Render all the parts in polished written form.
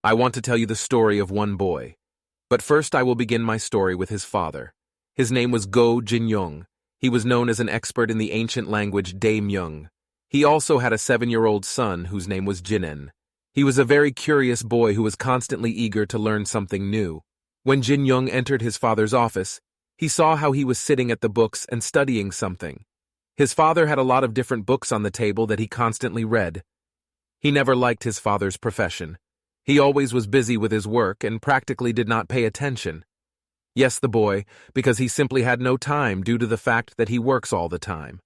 I want to tell you the story of one boy. But first I will begin my story with his father. His name was Go Jin-young. He was known as an expert in the ancient language Daemyeong. He also had a 7-year-old son whose name was Jinen. He was a very curious boy who was constantly eager to learn something new. When Jin-young entered his father's office, he saw how he was sitting at the books and studying something. His father had a lot of different books on the table that he constantly read. He never liked his father's profession. He always was busy with his work and practically did not pay attention. Yes, the boy, because he simply had no time due to the fact that he works all the time.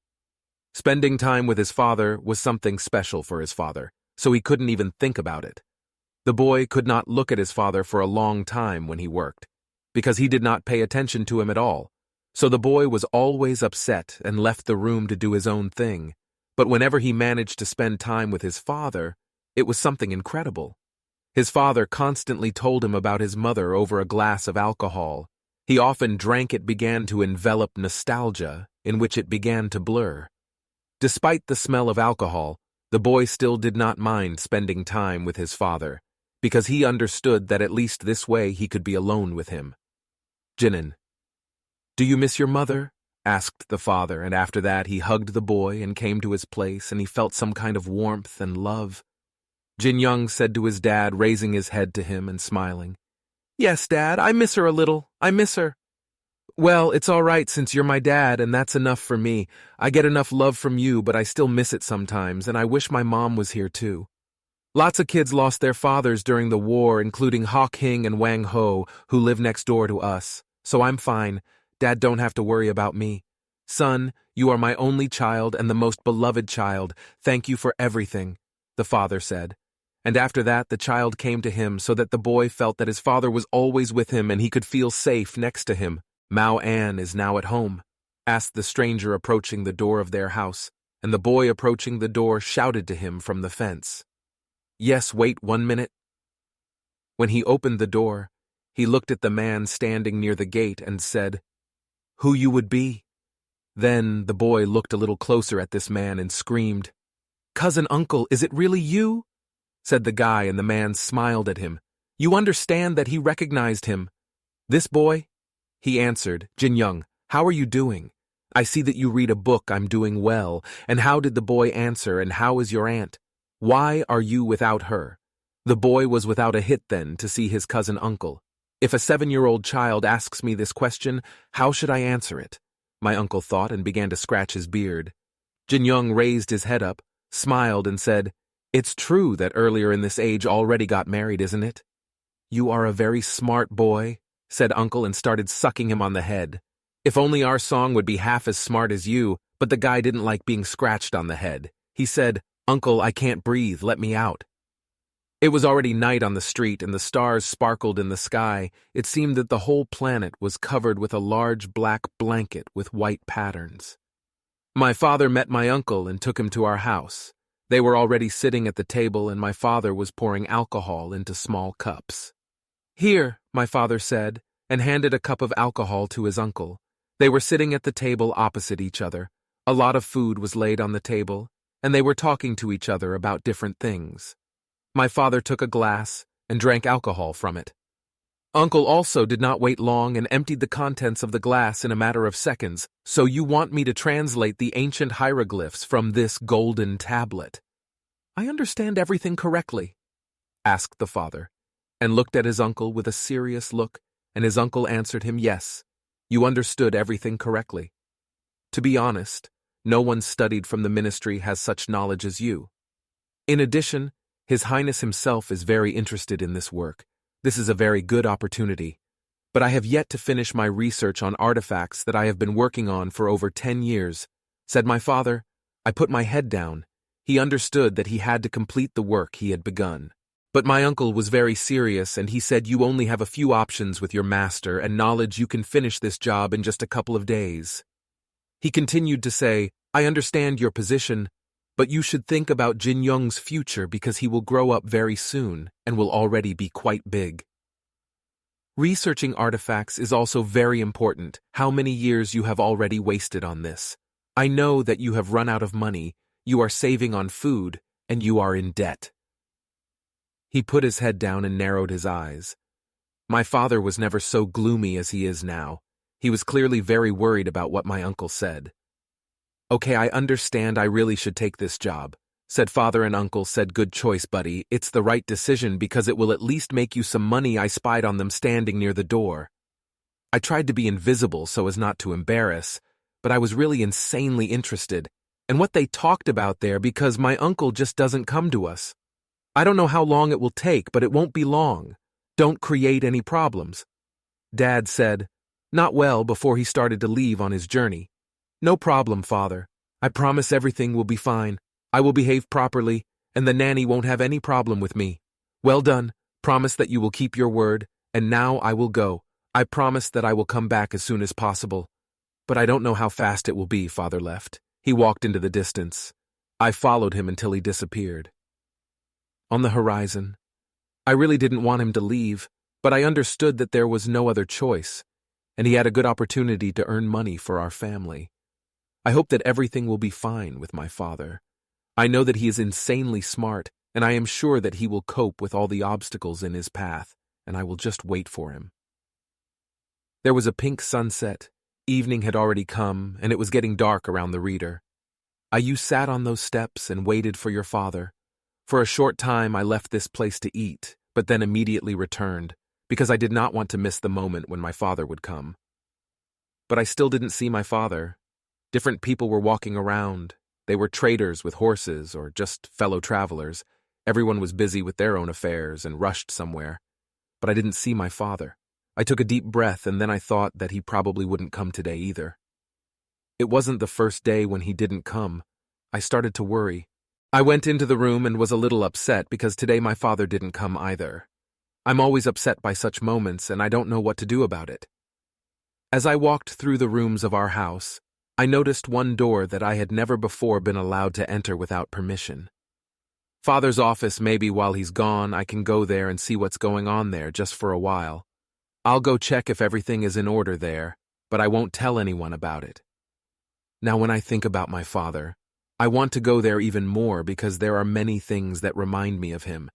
Spending time with his father was something special for his father, so he couldn't even think about it. The boy could not look at his father for a long time when he worked, because he did not pay attention to him at all. So the boy was always upset and left the room to do his own thing. But whenever he managed to spend time with his father, it was something incredible. His father constantly told him about his mother over a glass of alcohol. He often drank it began to envelop nostalgia, in which it began to blur. Despite the smell of alcohol, the boy still did not mind spending time with his father, because he understood that at least this way he could be alone with him. Jinin, "Do you miss your mother?" asked the father, and after that he hugged the boy and came to his place, and he felt some kind of warmth and love. Jin-young said to his dad, raising his head to him and smiling, "Yes, Dad, I miss her a little. I miss her." "Well, it's all right since you're my dad, and that's enough for me. I get enough love from you, but I still miss it sometimes, and I wish my mom was here too. Lots of kids lost their fathers during the war, including Hawk Hing and Wang Ho, who live next door to us. So I'm fine. Dad don't have to worry about me. Son, you are my only child and the most beloved child. Thank you for everything," the father said. And after that, the child came to him so that the boy felt that his father was always with him and he could feel safe next to him. "Mao An is now at home?" asked the stranger approaching the door of their house, and the boy approaching the door shouted to him from the fence. "Yes, wait 1 minute." When he opened the door, he looked at the man standing near the gate and said, "Who you would be?" Then the boy looked a little closer at this man and screamed, "Cousin Uncle, is it really you?" said the guy, and the man smiled at him. You understand that he recognized him. "This boy?" He answered, "Jin-young, how are you doing? I see that you read a book. I'm doing well." And how did the boy answer, "And how is your aunt? Why are you without her?" The boy was without a hit then to see his cousin uncle. If a 7-year-old child asks me this question, how should I answer it? My uncle thought and began to scratch his beard. Jin-young raised his head up, smiled and said, "It's true that earlier in this age already got married, isn't it?" "You are a very smart boy," said Uncle and started sucking him on the head. If only our song would be half as smart as you, but the guy didn't like being scratched on the head. He said, "Uncle, I can't breathe, let me out." It was already night on the street and the stars sparkled in the sky. It seemed that the whole planet was covered with a large black blanket with white patterns. My father met my uncle and took him to our house. They were already sitting at the table and my father was pouring alcohol into small cups. "Here," my father said, and handed a cup of alcohol to his uncle. They were sitting at the table opposite each other. A lot of food was laid on the table, and they were talking to each other about different things. My father took a glass and drank alcohol from it. Uncle also did not wait long and emptied the contents of the glass in a matter of seconds. "So you want me to translate the ancient hieroglyphs from this golden tablet?" "I understand everything correctly?" asked the father, and looked at his uncle with a serious look, and his uncle answered him, "Yes, you understood everything correctly. To be honest, no one studied from the ministry has such knowledge as you. In addition, His Highness himself is very interested in this work. This is a very good opportunity. But I have yet to finish my research on artifacts that I have been working on for over 10 years, said my father. I put my head down. He understood that he had to complete the work he had begun. But my uncle was very serious and he said, "You only have a few options with your master and knowledge you can finish this job in just a couple of days." He continued to say, "I understand your position, but you should think about Jin-young's future because he will grow up very soon and will already be quite big. Researching artifacts is also very important. How many years you have already wasted on this. I know that you have run out of money, you are saving on food, and you are in debt." He put his head down and narrowed his eyes. My father was never so gloomy as he is now. He was clearly very worried about what my uncle said. "Okay, I understand I really should take this job," said father, and uncle said, "Good choice, buddy. It's the right decision because it will at least make you some money." I spied on them standing near the door. I tried to be invisible so as not to embarrass, but I was really insanely interested in what they talked about there because my uncle just doesn't come to us. I don't know how long it will take, but it won't be long. Don't create any problems. Dad said, not well, before he started to leave on his journey. "No problem, father. I promise everything will be fine. I will behave properly, and the nanny won't have any problem with me." "Well done. Promise that you will keep your word, and now I will go. I promise that I will come back as soon as possible. But I don't know how fast it will be." Father left. He walked into the distance. I followed him until he disappeared. On the horizon, I really didn't want him to leave, but I understood that there was no other choice, and he had a good opportunity to earn money for our family. I hope that everything will be fine with my father. I know that he is insanely smart, and I am sure that he will cope with all the obstacles in his path, and I will just wait for him. There was a pink sunset. Evening had already come, and it was getting dark around the reader. You sat on those steps and waited for your father. For a short time I left this place to eat, but then immediately returned, because I did not want to miss the moment when my father would come. But I still didn't see my father. Different people were walking around. They were traders with horses or just fellow travelers. Everyone was busy with their own affairs and rushed somewhere. But I didn't see my father. I took a deep breath, and then I thought that he probably wouldn't come today either. It wasn't the first day when he didn't come. I started to worry. I went into the room and was a little upset because today my father didn't come either. I'm always upset by such moments, and I don't know what to do about it. As I walked through the rooms of our house, I noticed one door that I had never before been allowed to enter without permission. Father's office. Maybe while he's gone, I can go there and see what's going on there just for a while. I'll go check if everything is in order there, but I won't tell anyone about it. Now, when I think about my father, I want to go there even more because there are many things that remind me of him.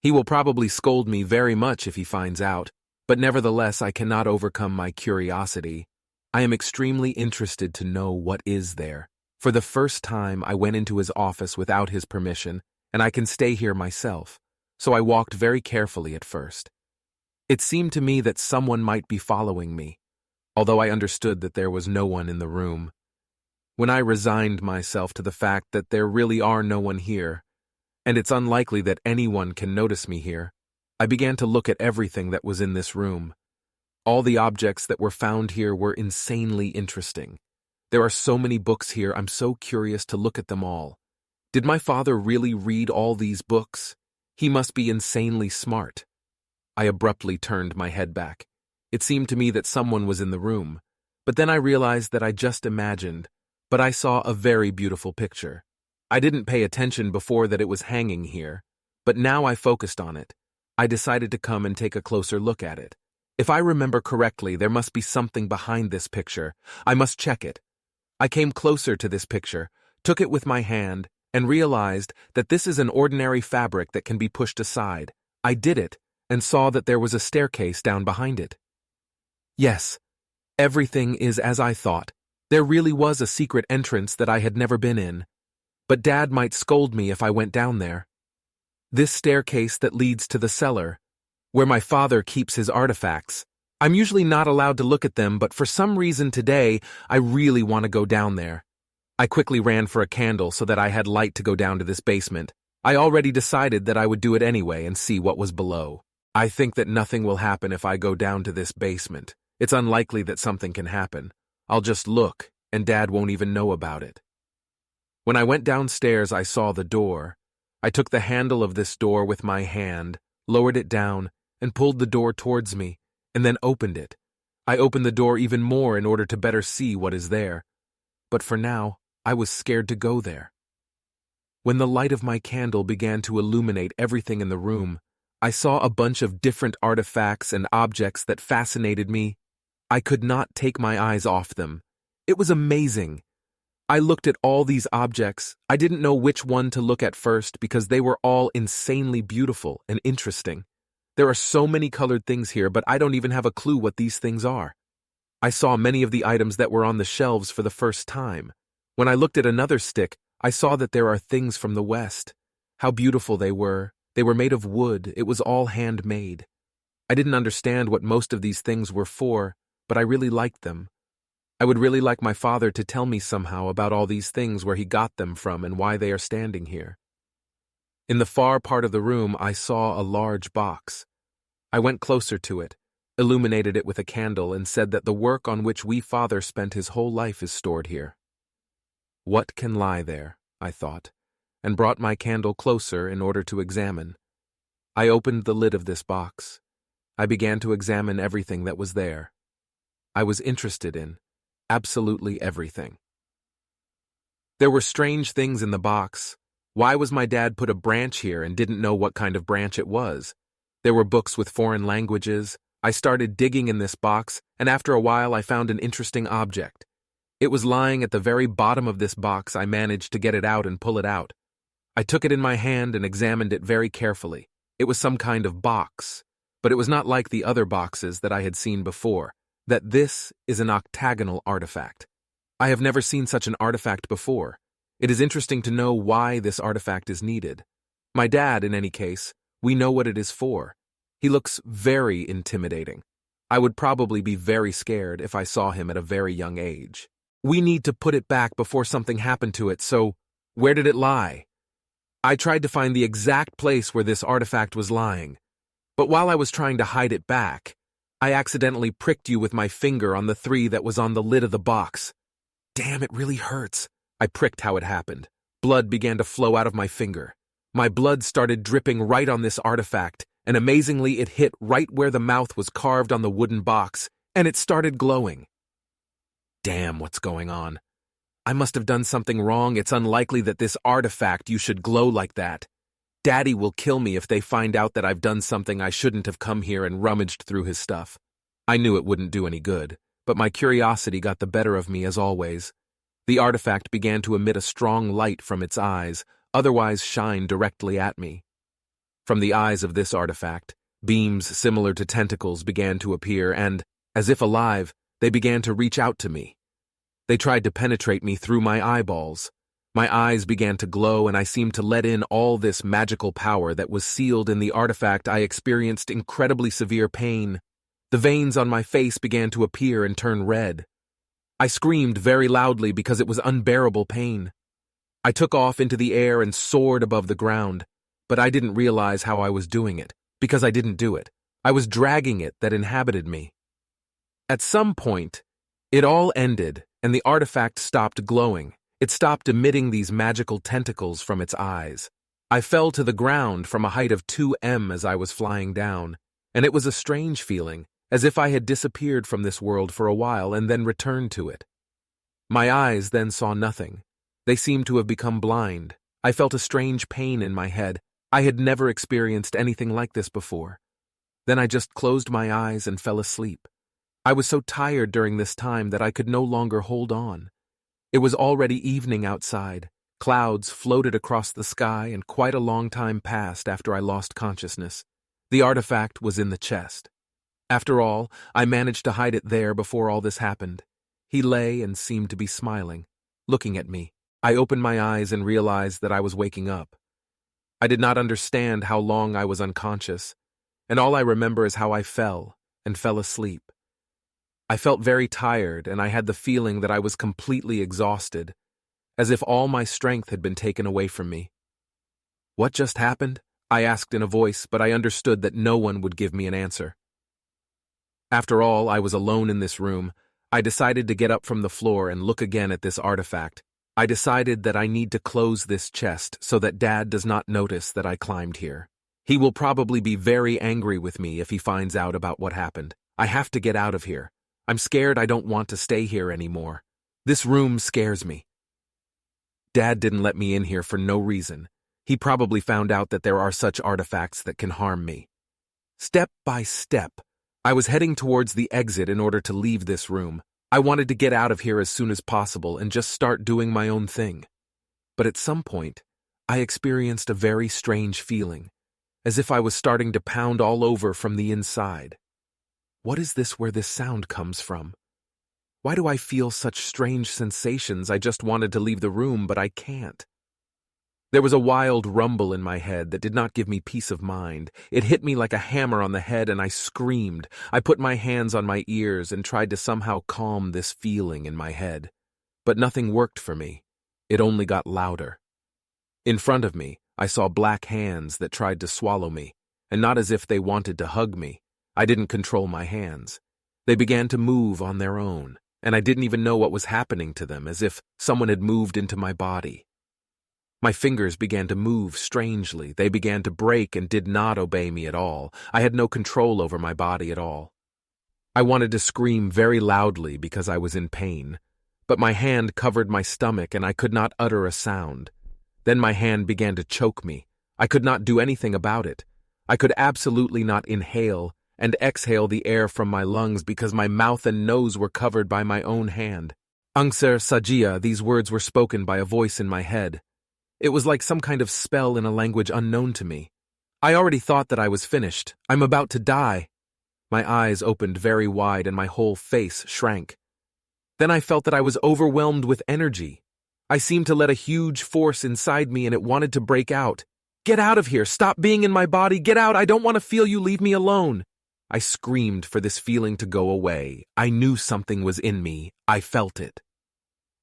He will probably scold me very much if he finds out, but nevertheless I cannot overcome my curiosity. I am extremely interested to know what is there. For the first time I went into his office without his permission, and I can stay here myself, so I walked very carefully at first. It seemed to me that someone might be following me, although I understood that there was no one in the room. When I resigned myself to the fact that there really are no one here, and it's unlikely that anyone can notice me here, I began to look at everything that was in this room. All the objects that were found here were insanely interesting. There are so many books here, I'm so curious to look at them all. Did my father really read all these books? He must be insanely smart. I abruptly turned my head back. It seemed to me that someone was in the room, but then I realized that I just imagined. But I saw a very beautiful picture. I didn't pay attention before that it was hanging here, but now I focused on it. I decided to come and take a closer look at it. If I remember correctly, there must be something behind this picture. I must check it. I came closer to this picture, took it with my hand, and realized that this is an ordinary fabric that can be pushed aside. I did it, and saw that there was a staircase down behind it. Yes, everything is as I thought. There really was a secret entrance that I had never been in, but Dad might scold me if I went down there. This staircase that leads to the cellar, where my father keeps his artifacts. I'm usually not allowed to look at them, but for some reason today, I really want to go down there. I quickly ran for a candle so that I had light to go down to this basement. I already decided that I would do it anyway and see what was below. I think that nothing will happen if I go down to this basement. It's unlikely that something can happen. I'll just look, and Dad won't even know about it. When I went downstairs, I saw the door. I took the handle of this door with my hand, lowered it down, and pulled the door towards me, and then opened it. I opened the door even more in order to better see what is there. But for now, I was scared to go there. When the light of my candle began to illuminate everything in the room, I saw a bunch of different artifacts and objects that fascinated me. I could not take my eyes off them. It was amazing. I looked at all these objects. I didn't know which one to look at first because they were all insanely beautiful and interesting. There are so many colored things here, but I don't even have a clue what these things are. I saw many of the items that were on the shelves for the first time. When I looked at another stick, I saw that there are things from the West. How beautiful they were. They were made of wood. It was all handmade. I didn't understand what most of these things were for, but I really liked them. I would really like my father to tell me somehow about all these things, where he got them from and why they are standing here. In the far part of the room, I saw a large box. I went closer to it, illuminated it with a candle, and said that the work on which father spent his whole life is stored here. What can lie there, I thought, and brought my candle closer in order to examine. I opened the lid of this box. I began to examine everything that was there. I was interested in absolutely everything. There were strange things in the box. Why was my dad put a branch here and didn't know what kind of branch it was? There were books with foreign languages. I started digging in this box, and after a while I found an interesting object. It was lying at the very bottom of this box. I managed to get it out and pull it out. I took it in my hand and examined it very carefully. It was some kind of box, but it was not like the other boxes that I had seen before. That this is an octagonal artifact. I have never seen such an artifact before. It is interesting to know why this artifact is needed. My dad, in any case, we know what it is for. He looks very intimidating. I would probably be very scared if I saw him at a very young age. We need to put it back before something happened to it, so where did it lie? I tried to find the exact place where this artifact was lying, but while I was trying to hide it back, I accidentally pricked you with my finger on the 3 that was on the lid of the box. Damn, it really hurts. I pricked how it happened. Blood began to flow out of my finger. My blood started dripping right on this artifact, and amazingly it hit right where the mouth was carved on the wooden box, and it started glowing. Damn, what's going on? I must have done something wrong. It's unlikely that this artifact you should glow like that. Daddy will kill me if they find out that I've done something I shouldn't have come here and rummaged through his stuff. I knew it wouldn't do any good, but my curiosity got the better of me as always. The artifact began to emit a strong light from its eyes, otherwise shine directly at me. From the eyes of this artifact, beams similar to tentacles began to appear and, as if alive, they began to reach out to me. They tried to penetrate me through my eyeballs. My eyes began to glow and I seemed to let in all this magical power that was sealed in the artifact. I experienced incredibly severe pain. The veins on my face began to appear and turn red. I screamed very loudly because it was unbearable pain. I took off into the air and soared above the ground, but I didn't realize how I was doing it, because I didn't do it. I was dragging it that inhabited me. At some point, it all ended and the artifact stopped glowing. It stopped emitting these magical tentacles from its eyes. I fell to the ground from a height of 2 m as I was flying down, and it was a strange feeling, as if I had disappeared from this world for a while and then returned to it. My eyes then saw nothing. They seemed to have become blind. I felt a strange pain in my head. I had never experienced anything like this before. Then I just closed my eyes and fell asleep. I was so tired during this time that I could no longer hold on. It was already evening outside. Clouds floated across the sky and quite a long time passed after I lost consciousness. The artifact was in the chest. After all, I managed to hide it there before all this happened. He lay and seemed to be smiling, looking at me. I opened my eyes and realized that I was waking up. I did not understand how long I was unconscious, and all I remember is how I fell and fell asleep. I felt very tired, and I had the feeling that I was completely exhausted, as if all my strength had been taken away from me. What just happened? I asked in a voice, but I understood that no one would give me an answer. After all, I was alone in this room. I decided to get up from the floor and look again at this artifact. I decided that I need to close this chest so that Dad does not notice that I climbed here. He will probably be very angry with me if he finds out about what happened. I have to get out of here. I'm scared. I don't want to stay here anymore. This room scares me. Dad didn't let me in here for no reason. He probably found out that there are such artifacts that can harm me. Step by step, I was heading towards the exit in order to leave this room. I wanted to get out of here as soon as possible and just start doing my own thing. But at some point, I experienced a very strange feeling, as if I was starting to pound all over from the inside. What is this where this sound comes from? Why do I feel such strange sensations? I just wanted to leave the room, but I can't. There was a wild rumble in my head that did not give me peace of mind. It hit me like a hammer on the head and I screamed. I put my hands on my ears and tried to somehow calm this feeling in my head. But nothing worked for me. It only got louder. In front of me, I saw black hands that tried to swallow me, and not as if they wanted to hug me. I didn't control my hands. They began to move on their own, and I didn't even know what was happening to them, as if someone had moved into my body. My fingers began to move strangely. They began to break and did not obey me at all. I had no control over my body at all. I wanted to scream very loudly because I was in pain, but my hand covered my stomach and I could not utter a sound. Then my hand began to choke me. I could not do anything about it. I could absolutely not inhale and exhale the air from my lungs because my mouth and nose were covered by my own hand. Angser Sajia, these words were spoken by a voice in my head. It was like some kind of spell in a language unknown to me. I already thought that I was finished. I'm about to die. My eyes opened very wide and my whole face shrank. Then I felt that I was overwhelmed with energy. I seemed to let a huge force inside me and it wanted to break out. Get out of here! Stop being in my body! Get out! I don't want to feel you! Leave me alone! I screamed for this feeling to go away. I knew something was in me. I felt it.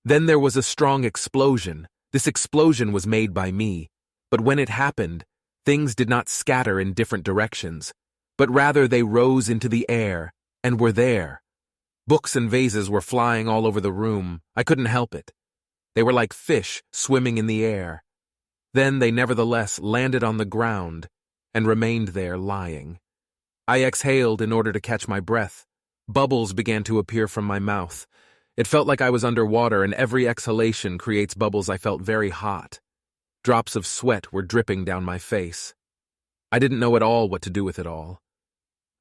Then there was a strong explosion. This explosion was made by me, but when it happened, things did not scatter in different directions, but rather they rose into the air and were there. Books and vases were flying all over the room. I couldn't help it. They were like fish swimming in the air. Then they nevertheless landed on the ground and remained there lying. I exhaled in order to catch my breath. Bubbles began to appear from my mouth. It felt like I was underwater, and every exhalation creates bubbles. I felt very hot. Drops of sweat were dripping down my face. I didn't know at all what to do with it all.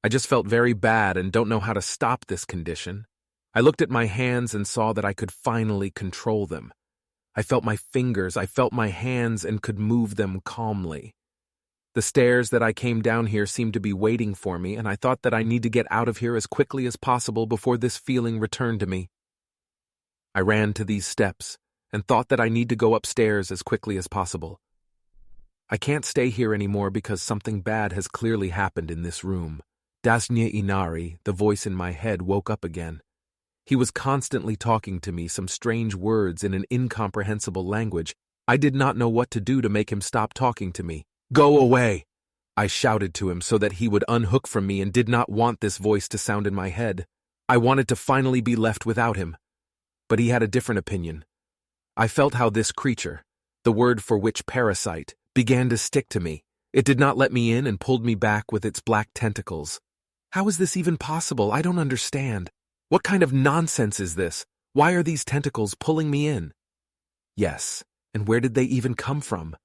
I just felt very bad and don't know how to stop this condition. I looked at my hands and saw that I could finally control them. I felt my fingers, I felt my hands and could move them calmly. The stairs that I came down here seemed to be waiting for me, and I thought that I need to get out of here as quickly as possible before this feeling returned to me. I ran to these steps and thought that I need to go upstairs as quickly as possible. I can't stay here anymore because something bad has clearly happened in this room. Dasnya Inari, the voice in my head, woke up again. He was constantly talking to me some strange words in an incomprehensible language. I did not know what to do to make him stop talking to me. Go away! I shouted to him so that he would unhook from me and did not want this voice to sound in my head. I wanted to finally be left without him. But he had a different opinion. I felt how this creature, the word for which parasite, began to stick to me. It did not let me in and pulled me back with its black tentacles. How is this even possible? I don't understand. What kind of nonsense is this? Why are these tentacles pulling me in? Yes, and where did they even come from?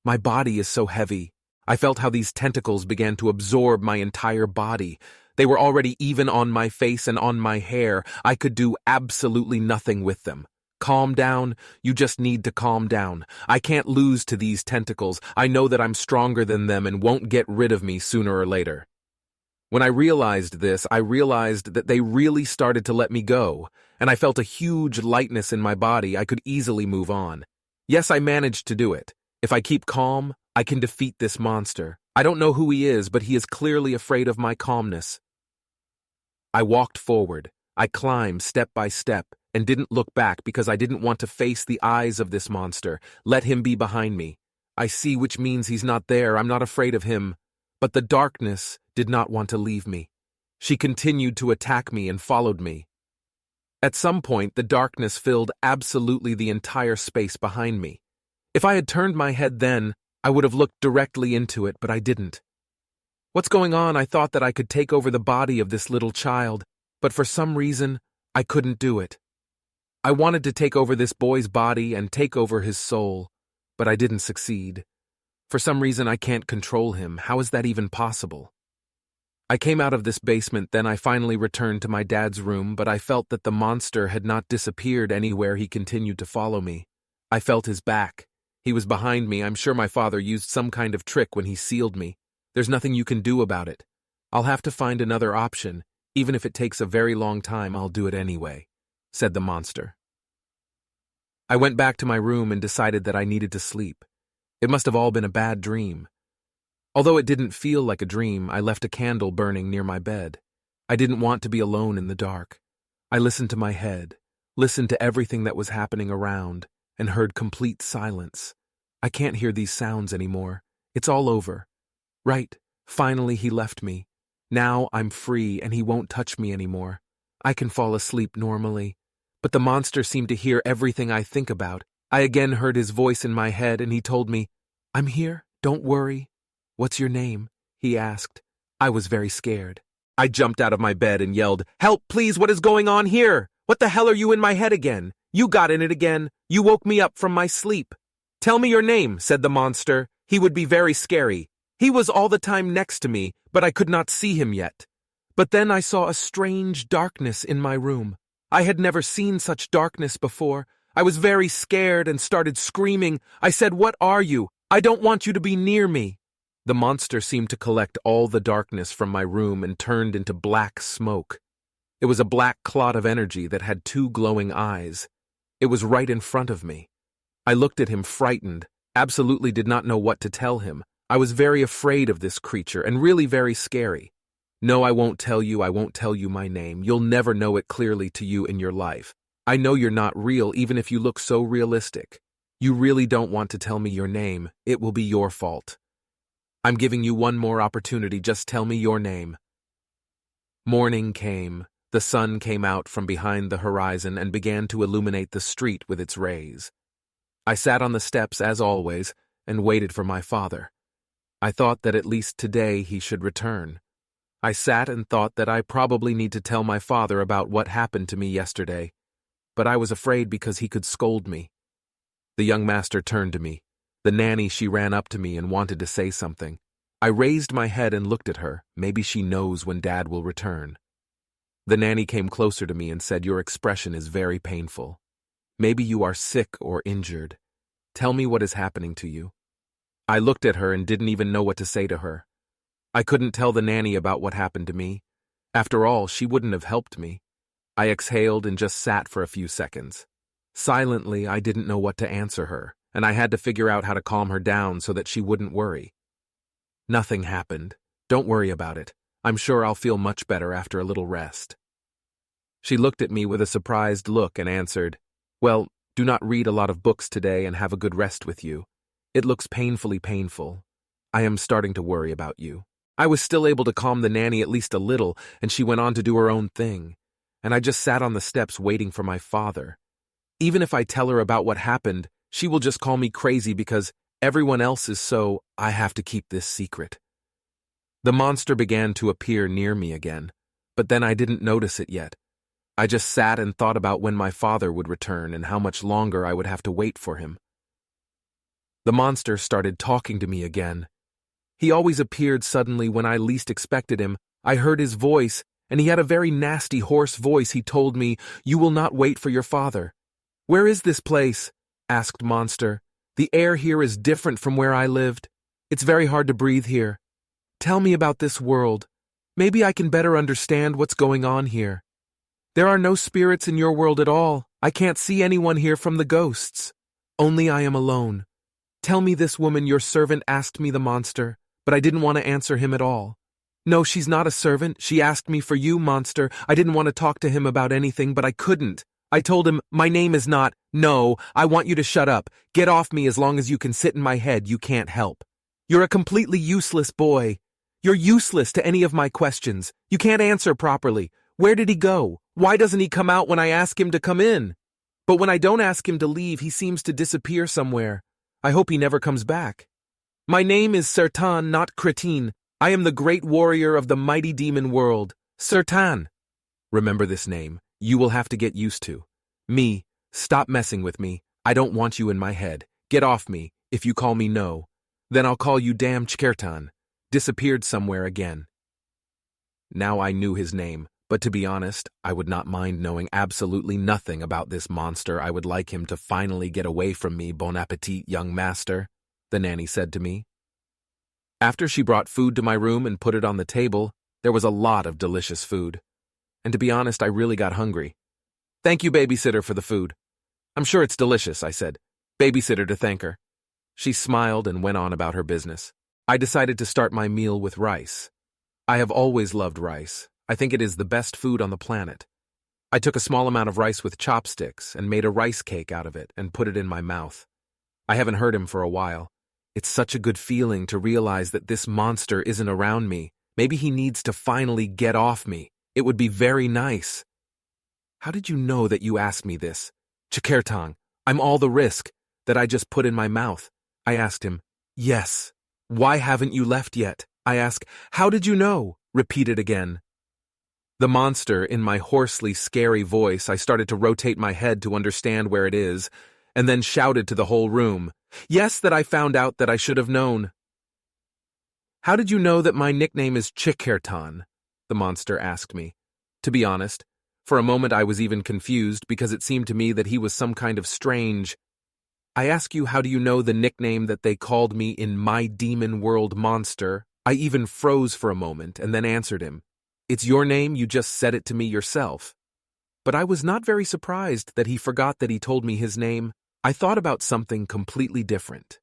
My body is so heavy. I felt how these tentacles began to absorb my entire body. They were already even on my face and on my hair. I could do absolutely nothing with them. Calm down. You just need to calm down. I can't lose to these tentacles. I know that I'm stronger than them and won't get rid of me sooner or later. When I realized this, I realized that they really started to let me go, and I felt a huge lightness in my body. I could easily move on. Yes, I managed to do it. If I keep calm, I can defeat this monster. I don't know who he is, but he is clearly afraid of my calmness. I walked forward. I climbed step by step and didn't look back because I didn't want to face the eyes of this monster. Let him be behind me. I see, which means he's not there. I'm not afraid of him. But the darkness did not want to leave me. She continued to attack me and followed me. At some point, the darkness filled absolutely the entire space behind me. If I had turned my head then, I would have looked directly into it, but I didn't. What's going on? I thought that I could take over the body of this little child, but for some reason, I couldn't do it. I wanted to take over this boy's body and take over his soul, but I didn't succeed. For some reason, I can't control him. How is that even possible? I came out of this basement, then I finally returned to my dad's room, but I felt that the monster had not disappeared anywhere. He continued to follow me. I felt his back. He was behind me. I'm sure my father used some kind of trick when he sealed me. There's nothing you can do about it. I'll have to find another option. Even if it takes a very long time, I'll do it anyway, said the monster. I went back to my room and decided that I needed to sleep. It must have all been a bad dream. Although it didn't feel like a dream, I left a candle burning near my bed. I didn't want to be alone in the dark. I listened to my head, listened to everything that was happening around, and heard complete silence. I can't hear these sounds anymore. It's all over. Right, finally he left me. Now I'm free and he won't touch me anymore. I can fall asleep normally. But the monster seemed to hear everything I think about. I again heard his voice in my head and he told me, "I'm here, don't worry." "What's your name?" he asked. I was very scared. I jumped out of my bed and yelled, "Help, please, what is going on here? What the hell are you in my head again? You got in it again. You woke me up from my sleep." "Tell me your name," said the monster. He would be very scary. He was all the time next to me, but I could not see him yet. But then I saw a strange darkness in my room. I had never seen such darkness before. I was very scared and started screaming. I said, "What are you? I don't want you to be near me." The monster seemed to collect all the darkness from my room and turned into black smoke. It was a black clot of energy that had two glowing eyes. It was right in front of me. I looked at him frightened, absolutely did not know what to tell him. I was very afraid of this creature and really very scary. "No, I won't tell you my name. You'll never know it clearly to you in your life. I know you're not real even if you look so realistic. You really don't want to tell me your name. It will be your fault. I'm giving you one more opportunity, just tell me your name." Morning came. The sun came out from behind the horizon and began to illuminate the street with its rays. I sat on the steps as always and waited for my father. I thought that at least today he should return. I sat and thought that I probably need to tell my father about what happened to me yesterday, but I was afraid because he could scold me. The young master turned to me. The nanny, she ran up to me and wanted to say something. I raised my head and looked at her. Maybe she knows when Dad will return. The nanny came closer to me and said, "Your expression is very painful. Maybe you are sick or injured. Tell me what is happening to you." I looked at her and didn't even know what to say to her. I couldn't tell the nanny about what happened to me. After all, she wouldn't have helped me. I exhaled and just sat for a few seconds. Silently, I didn't know what to answer her, and I had to figure out how to calm her down so that she wouldn't worry. "Nothing happened. Don't worry about it. I'm sure I'll feel much better after a little rest." She looked at me with a surprised look and answered, "Well, do not read a lot of books today and have a good rest with you. It looks painfully painful. I am starting to worry about you." I was still able to calm the nanny at least a little, and she went on to do her own thing, and I just sat on the steps waiting for my father. Even if I tell her about what happened, she will just call me crazy because everyone else is so, I have to keep this secret. The monster began to appear near me again, but then I didn't notice it yet. I just sat and thought about when my father would return and how much longer I would have to wait for him. The monster started talking to me again. He always appeared suddenly when I least expected him. I heard his voice, and he had a very nasty, hoarse voice. He told me, "You will not wait for your father." "Where is this place?" asked Monster. "The air here is different from where I lived. It's very hard to breathe here. Tell me about this world. Maybe I can better understand what's going on here. There are no spirits in your world at all. I can't see anyone here from the ghosts. Only I am alone. Tell me this woman, your servant, asked me," the monster, but I didn't want to answer him at all. "No, she's not a servant. She asked me for you, Monster." I didn't want to talk to him about anything, but I couldn't. I told him, "My name is not—" "No, I want you to shut up. Get off me as long as you can sit in my head. You can't help. You're a completely useless boy. You're useless to any of my questions. You can't answer properly. Where did he go? Why doesn't he come out when I ask him to come in? But when I don't ask him to leave, he seems to disappear somewhere. I hope he never comes back. My name is Sertan, not Cretin. I am the great warrior of the mighty demon world. Sertan." Remember this name. You will have to get used to. Me. Stop messing with me. I don't want you in my head. Get off me. If you call me no, then I'll call you damn Chkertan. Disappeared somewhere again. Now I knew his name, but to be honest, I would not mind knowing absolutely nothing about this monster. I would like him to finally get away from me, bon appetit, young master, the nanny said to me. After she brought food to my room and put it on the table, there was a lot of delicious food. And to be honest, I really got hungry. Thank you, babysitter, for the food. I'm sure it's delicious, I said. Babysitter to thank her. She smiled and went on about her business. I decided to start my meal with rice. I have always loved rice. I think it is the best food on the planet. I took a small amount of rice with chopsticks and made a rice cake out of it and put it in my mouth. I haven't heard him for a while. It's such a good feeling to realize that this monster isn't around me. Maybe he needs to finally get off me. It would be very nice. How did you know that you asked me this? Chakertang, I'm all the risk that I just put in my mouth. I asked him. Yes. Why haven't you left yet? I asked. How did you know? Repeated again. The monster, in my hoarsely scary voice, I started to rotate my head to understand where it is, and then shouted to the whole room. Yes, that I found out that I should have known. How did you know that my nickname is Chakertan? The monster asked me. To be honest, for a moment I was even confused because it seemed to me that he was some kind of strange. I ask you, how do you know the nickname that they called me in my demon world, monster? I even froze for a moment and then answered him. It's your name, you just said it to me yourself. But I was not very surprised that he forgot that he told me his name. I thought about something completely different.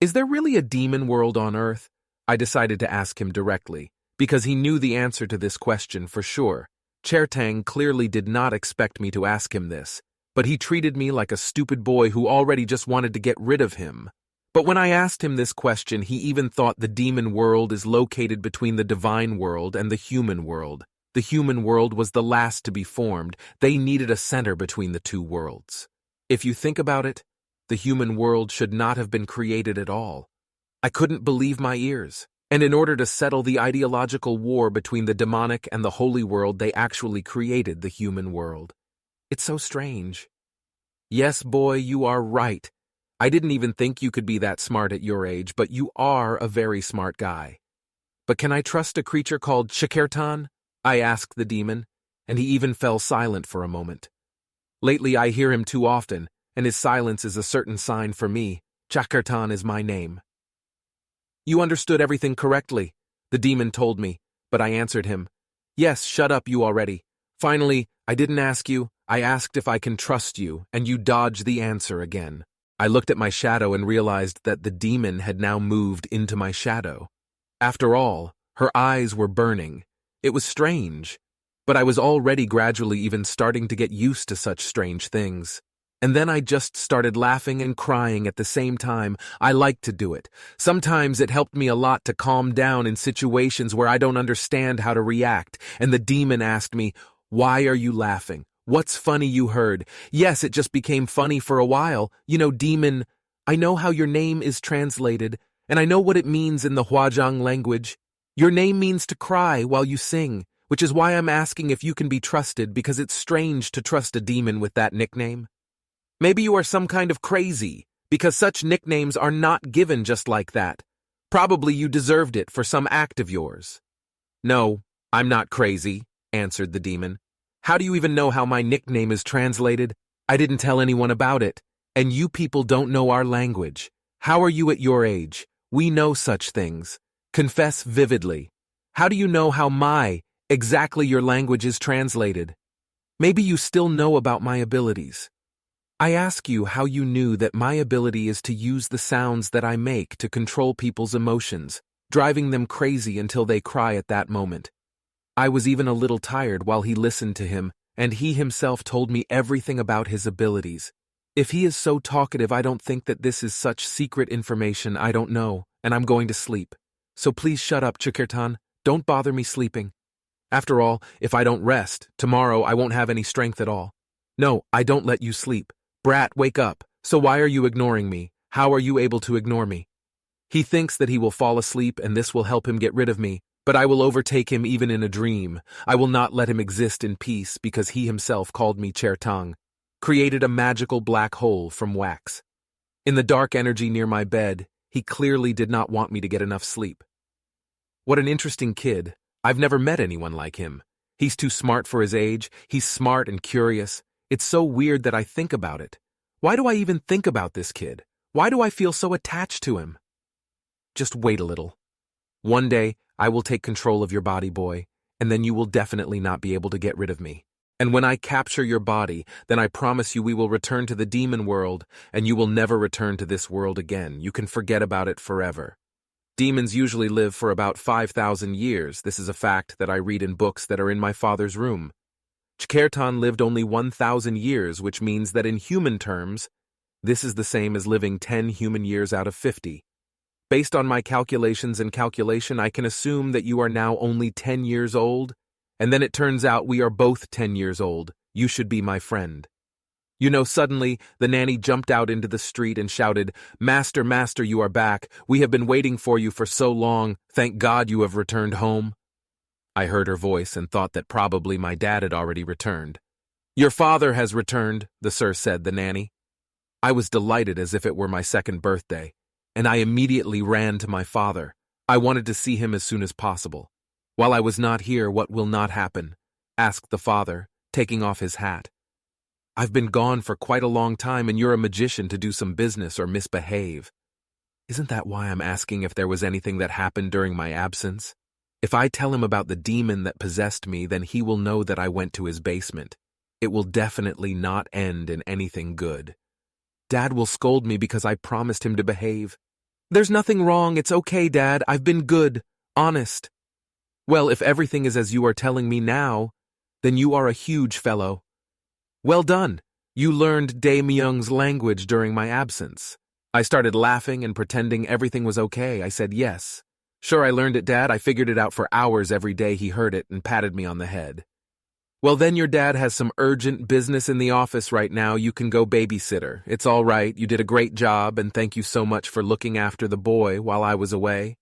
Is there really a demon world on Earth? I decided to ask him directly, because he knew the answer to this question for sure. Chertang clearly did not expect me to ask him this, but he treated me like a stupid boy who already just wanted to get rid of him. But when I asked him this question, he even thought the demon world is located between the divine world and the human world. The human world was the last to be formed. They needed a center between the two worlds. If you think about it, the human world should not have been created at all. I couldn't believe my ears. And in order to settle the ideological war between the demonic and the holy world, they actually created the human world. It's so strange. Yes, boy, you are right. I didn't even think you could be that smart at your age, but you are a very smart guy. But can I trust a creature called Chakertan? I asked the demon, and he even fell silent for a moment. Lately I hear him too often, and his silence is a certain sign for me. Chakertan is my name. You understood everything correctly, the demon told me, but I answered him. Yes, shut up you already. Finally, I didn't ask you, I asked if I can trust you, and you dodged the answer again. I looked at my shadow and realized that the demon had now moved into my shadow. After all, her eyes were burning. It was strange, but I was already gradually even starting to get used to such strange things. And then I just started laughing and crying at the same time. I like to do it. Sometimes it helped me a lot to calm down in situations where I don't understand how to react. And the demon asked me, "Why are you laughing? What's funny you heard?" Yes, it just became funny for a while. You know, demon, I know how your name is translated, and I know what it means in the Huajiang language. Your name means to cry while you sing, which is why I'm asking if you can be trusted, because it's strange to trust a demon with that nickname. Maybe you are some kind of crazy, because such nicknames are not given just like that. Probably you deserved it for some act of yours. No, I'm not crazy, answered the demon. How do you even know how my nickname is translated? I didn't tell anyone about it, and you people don't know our language. How are you at your age? We know such things. Confess vividly. How do you know how exactly your language is translated? Maybe you still know about my abilities. I ask you how you knew that my ability is to use the sounds that I make to control people's emotions, driving them crazy until they cry at that moment. I was even a little tired while he listened to him, and he himself told me everything about his abilities. If he is so talkative, I don't think that this is such secret information. I don't know, and I'm going to sleep. So please shut up, Chakertan. Don't bother me sleeping. After all, if I don't rest, tomorrow I won't have any strength at all. No, I don't let you sleep. Brat, wake up. So why are you ignoring me? How are you able to ignore me? He thinks that he will fall asleep and this will help him get rid of me, but I will overtake him even in a dream. I will not let him exist in peace because he himself called me Chertang, created a magical black hole from wax. In the dark energy near my bed, he clearly did not want me to get enough sleep. What an interesting kid. I've never met anyone like him. He's too smart for his age, he's smart and curious. It's so weird that I think about it. Why do I even think about this kid? Why do I feel so attached to him? Just wait a little. One day, I will take control of your body, boy, and then you will definitely not be able to get rid of me. And when I capture your body, then I promise you we will return to the demon world, and you will never return to this world again. You can forget about it forever. Demons usually live for about 5,000 years. This is a fact that I read in books that are in my father's room. Chkerton lived only 1,000 years, which means that in human terms, this is the same as living 10 human years out of 50. Based on my calculations and calculation, I can assume that you are now only 10 years old, and then it turns out we are both 10 years old. You should be my friend. You know, suddenly, the nanny jumped out into the street and shouted, "Master, master, you are back. We have been waiting for you for so long. Thank God you have returned home." I heard her voice and thought that probably my dad had already returned. "Your father has returned," the sir said, the nanny. I was delighted as if it were my second birthday, and I immediately ran to my father. I wanted to see him as soon as possible. "While I was not here, what will not happen?" asked the father, taking off his hat. "I've been gone for quite a long time and you're a magician to do some business or misbehave. Isn't that why I'm asking if there was anything that happened during my absence? If I tell him about the demon that possessed me, then he will know that I went to his basement. It will definitely not end in anything good. Dad will scold me because I promised him to behave. There's nothing wrong, it's okay, Dad, I've been good, honest." "Well, if everything is as you are telling me now, then you are a huge fellow. Well done, you learned Dae-myung's language during my absence." I started laughing and pretending everything was okay. I said yes. "Sure, I learned it, Dad. I figured it out for hours every day he heard it and patted me on the head." "Well, then your dad has some urgent business in the office right now. You can go babysitter. It's all right. You did a great job, and thank you so much for looking after the boy while I was away."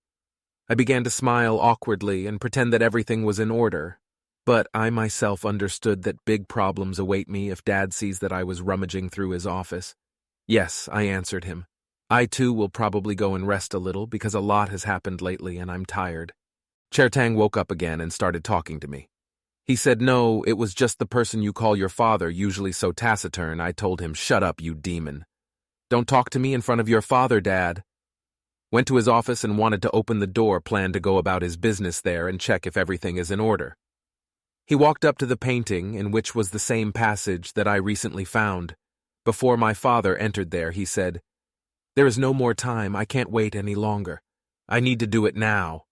I began to smile awkwardly and pretend that everything was in order. But I myself understood that big problems await me if Dad sees that I was rummaging through his office. "Yes," I answered him. "I too will probably go and rest a little because a lot has happened lately and I'm tired." Chertang woke up again and started talking to me. He said, "No, it was just the person you call your father, usually so taciturn." I told him, "Shut up, you demon. Don't talk to me in front of your father, Dad." Went to his office and wanted to open the door, planned to go about his business there and check if everything is in order. He walked up to the painting, in which was the same passage that I recently found. Before my father entered there, he said, "There is no more time. I can't wait any longer. I need to do it now."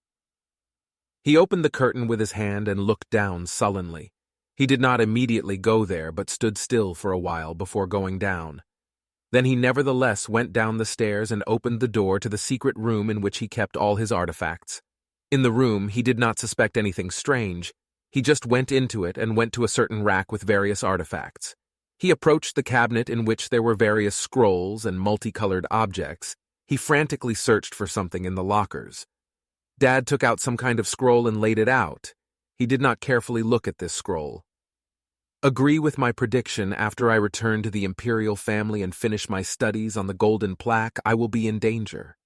He opened the curtain with his hand and looked down sullenly. He did not immediately go there, but stood still for a while before going down. Then he nevertheless went down the stairs and opened the door to the secret room in which he kept all his artifacts. In the room, he did not suspect anything strange. He just went into it and went to a certain rack with various artifacts. He approached the cabinet in which there were various scrolls and multicolored objects. He frantically searched for something in the lockers. Dad took out some kind of scroll and laid it out. He did not carefully look at this scroll. "Agree with my prediction, after I return to the imperial family and finish my studies on the golden plaque, I will be in danger.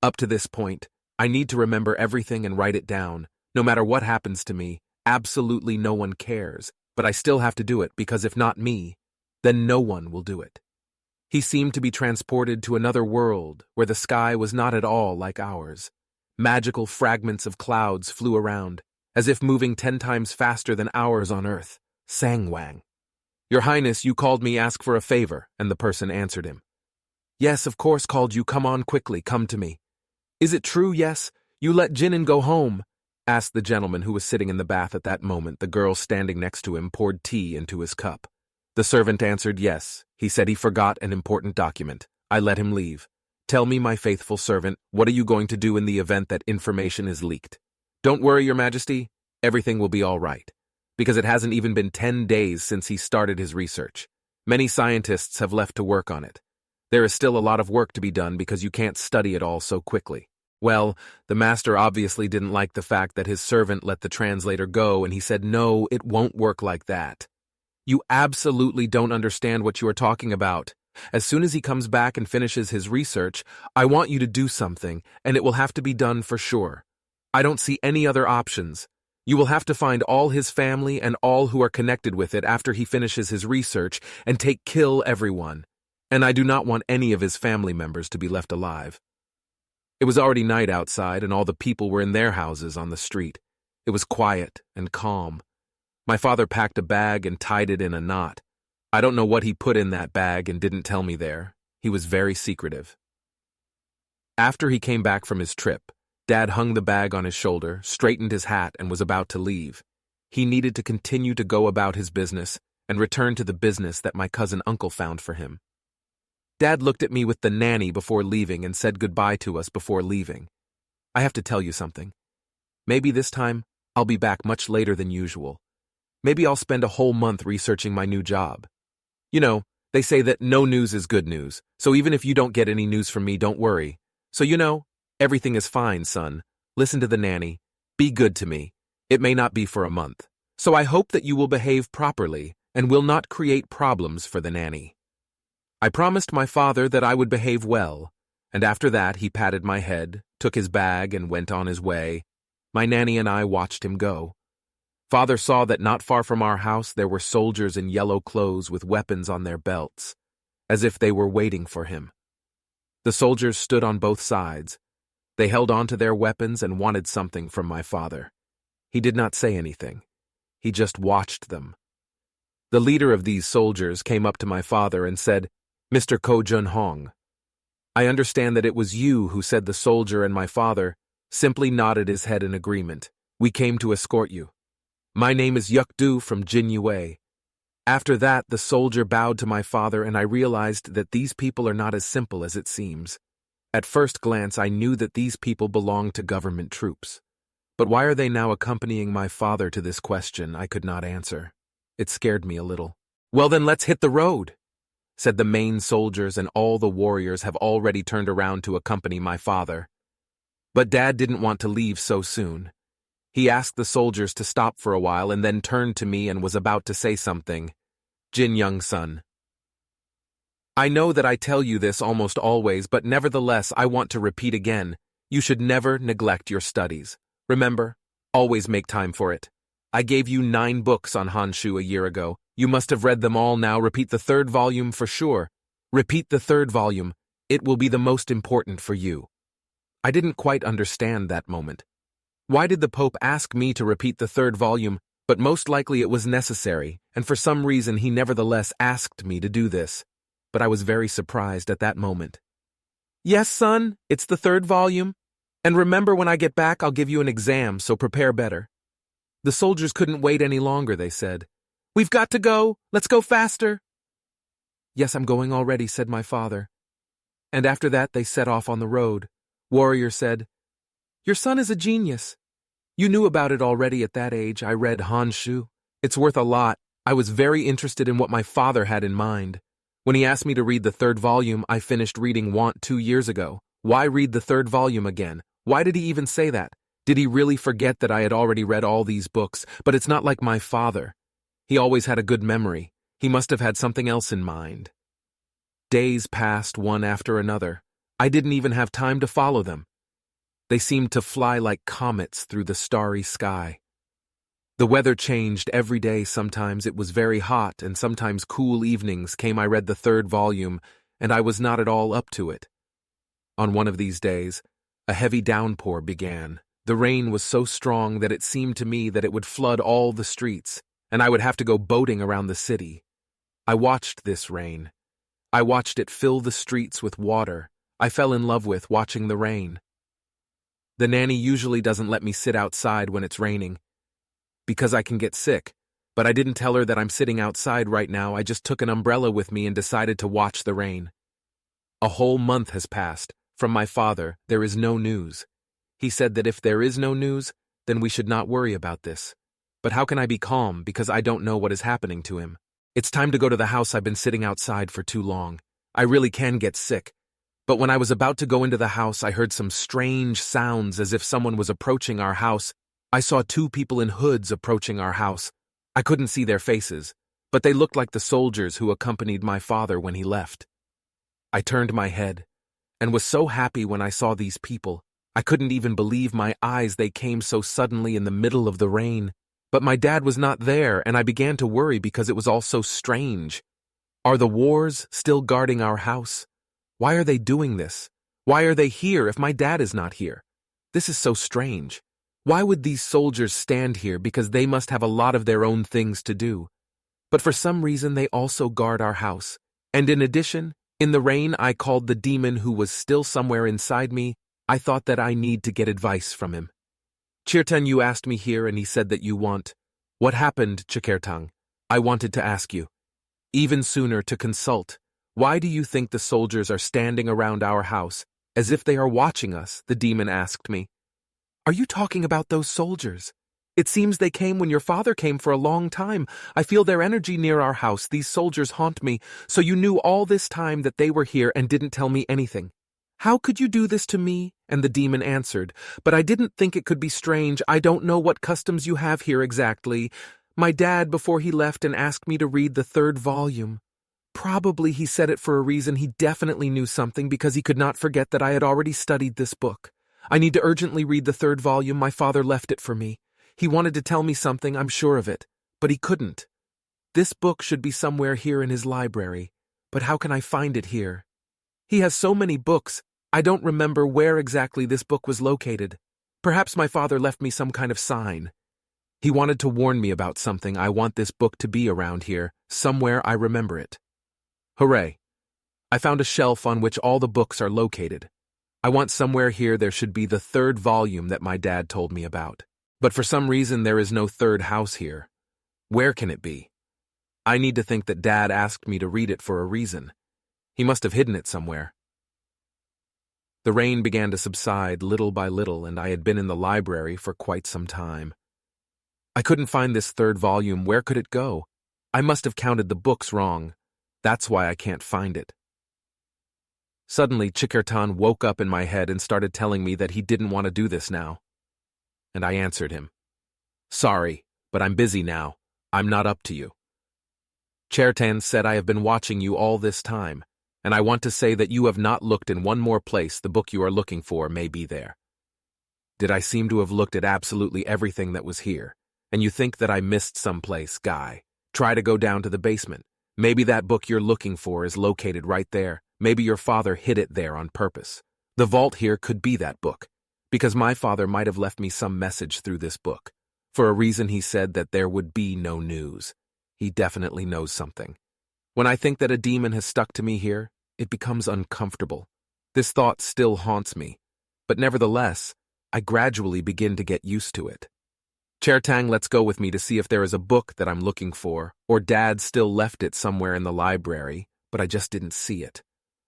Up to this point, I need to remember everything and write it down. No matter what happens to me, absolutely no one cares, but I still have to do it because if not me, then no one will do it." He seemed to be transported to another world where the sky was not at all like ours. Magical fragments of clouds flew around, as if moving 10 times faster than ours on Earth. Sangwang. "Your Highness, you called me ask for a favor," and the person answered him. "Yes, of course called you. Come on quickly, come to me." "Is it true, yes? You let Jinnen go home?" asked the gentleman who was sitting in the bath at that moment. The girl standing next to him poured tea into his cup. The servant answered yes. He said he forgot an important document. I let him leave. "Tell me, my faithful servant, what are you going to do in the event that information is leaked?" "Don't worry, Your Majesty. Everything will be all right. Because it hasn't even been 10 days since he started his research. Many scientists have left to work on it. There is still a lot of work to be done because you can't study it all so quickly." Well, the master obviously didn't like the fact that his servant let the translator go, and he said, "No, it won't work like that. You absolutely don't understand what you are talking about. As soon as he comes back and finishes his research, I want you to do something, and it will have to be done for sure. I don't see any other options. You will have to find all his family and all who are connected with it after he finishes his research and kill everyone. And I do not want any of his family members to be left alive. It was already night outside and all the people were in their houses on the street. It was quiet and calm. My father packed a bag and tied it in a knot. I don't know what he put in that bag and didn't tell me there. He was very secretive. After he came back from his trip, Dad hung the bag on his shoulder, straightened his hat, and was about to leave. He needed to continue to go about his business and return to the business that my cousin uncle found for him. Dad looked at me with the nanny before leaving and said goodbye to us before leaving. I have to tell you something. Maybe this time I'll be back much later than usual. Maybe I'll spend a whole month researching my new job. You know, they say that no news is good news, so even if you don't get any news from me, don't worry. So everything is fine, son. Listen to the nanny. Be good to me. It may not be for a month. So I hope that you will behave properly and will not create problems for the nanny. I promised my father that I would behave well, and after that he patted my head, took his bag, and went on his way. My nanny and I watched him go. Father saw that not far from our house there were soldiers in yellow clothes with weapons on their belts, as if they were waiting for him. The soldiers stood on both sides. They held on to their weapons and wanted something from my father. He did not say anything. He just watched them. The leader of these soldiers came up to my father and said, "Mr. Ko Jun-hong, I understand that it was you who said." The soldier and my father simply nodded his head in agreement. "We came to escort you. My name is Yuk-du from Jinyue." After that, the soldier bowed to my father, and I realized that these people are not as simple as it seems. At first glance, I knew that these people belonged to government troops. But why are they now accompanying my father to this question? I could not answer. It scared me a little. "Well then, let's hit the road," said the main soldiers, and all the warriors have already turned around to accompany my father. But Dad didn't want to leave so soon. He asked the soldiers to stop for a while and then turned to me and was about to say something. "Jin Young, son. I know that I tell you this almost always, but nevertheless I want to repeat again. You should never neglect your studies. Remember, always make time for it. I gave you 9 books on Honshu a year ago. You must have read them all now. Repeat the 3rd volume for sure. Repeat the 3rd volume. It will be the most important for you." I didn't quite understand that moment. Why did the Pope ask me to repeat the 3rd volume? But most likely it was necessary, and for some reason he nevertheless asked me to do this. But I was very surprised at that moment. "Yes, son, it's the 3rd volume. And remember, when I get back, I'll give you an exam, so prepare better." The soldiers couldn't wait any longer, they said. "We've got to go. Let's go faster." "Yes, I'm going already," said my father. And after that they set off on the road. Warrior said, "Your son is a genius. You knew about it already at that age. I read Honshu. It's worth a lot. I was very interested in what my father had in mind. When he asked me to read the 3rd volume, I finished reading Want 2 years ago. Why read the 3rd volume again? Why did he even say that? Did he really forget that I had already read all these books? But it's not like my father. He always had a good memory. He must have had something else in mind." Days passed one after another. I didn't even have time to follow them. They seemed to fly like comets through the starry sky. The weather changed every day. Sometimes it was very hot, and sometimes cool evenings came. I read the 3rd volume, and I was not at all up to it. On one of these days, a heavy downpour began. The rain was so strong that it seemed to me that it would flood all the streets, and I would have to go boating around the city. I watched this rain. I watched it fill the streets with water. I fell in love with watching the rain. The nanny usually doesn't let me sit outside when it's raining, because I can get sick, but I didn't tell her that I'm sitting outside right now. I just took an umbrella with me and decided to watch the rain. A whole month has passed. From my father, there is no news. He said that if there is no news, then we should not worry about this. But how can I be calm because I don't know what is happening to him? It's time to go to the house. I've been sitting outside for too long. I really can get sick. But when I was about to go into the house, I heard some strange sounds as if someone was approaching our house. I saw 2 people in hoods approaching our house. I couldn't see their faces, but they looked like the soldiers who accompanied my father when he left. I turned my head and was so happy when I saw these people. I couldn't even believe my eyes, they came so suddenly in the middle of the rain. But my dad was not there, and I began to worry because it was all so strange. Are the wars still guarding our house? Why are they doing this? Why are they here if my dad is not here? This is so strange. Why would these soldiers stand here? Because they must have a lot of their own things to do. But for some reason they also guard our house. And in addition, in the rain I called the demon who was still somewhere inside me. I thought that I need to get advice from him. Chirtan, you asked me here and he said that you want. What happened, Chikertang? I wanted to ask you. Even sooner to consult. Why do you think the soldiers are standing around our house, as if they are watching us? The demon asked me. Are you talking about those soldiers? It seems they came when your father came for a long time. I feel their energy near our house. These soldiers haunt me. So you knew all this time that they were here and didn't tell me anything. How could you do this to me? And the demon answered, but I didn't think it could be strange. I don't know what customs you have here exactly. My dad, before he left, and asked me to read the 3rd volume. Probably he said it for a reason. He definitely knew something because he could not forget that I had already studied this book. I need to urgently read the 3rd volume. My father left it for me. He wanted to tell me something, I'm sure of it, but he couldn't. This book should be somewhere here in his library, but how can I find it here? He has so many books, I don't remember where exactly this book was located. Perhaps my father left me some kind of sign. He wanted to warn me about something. I want this book to be around here, somewhere I remember it. Hooray! I found a shelf on which all the books are located. I want somewhere here there should be the 3rd volume that my dad told me about. But for some reason there is no 3rd house here. Where can it be? I need to think that Dad asked me to read it for a reason. He must have hidden it somewhere. The rain began to subside little by little, and I had been in the library for quite some time. I couldn't find this 3rd volume. Where could it go? I must have counted the books wrong. That's why I can't find it. Suddenly, Chikertan woke up in my head and started telling me that he didn't want to do this now. And I answered him. Sorry, but I'm busy now. I'm not up to you. Chertan said I have been watching you all this time, and I want to say that you have not looked in one more place. The book you are looking for may be there. Did I seem to have looked at absolutely everything that was here? And you think that I missed some place, guy? Try to go down to the basement. Maybe that book you're looking for is located right there. Maybe your father hid it there on purpose. The vault here could be that book, because my father might have left me some message through this book. For a reason he said that there would be no news. He definitely knows something. When I think that a demon has stuck to me here, it becomes uncomfortable. This thought still haunts me, but nevertheless, I gradually begin to get used to it. Chertang, let's go with me to see if there is a book that I'm looking for, or Dad still left it somewhere in the library, but I just didn't see it.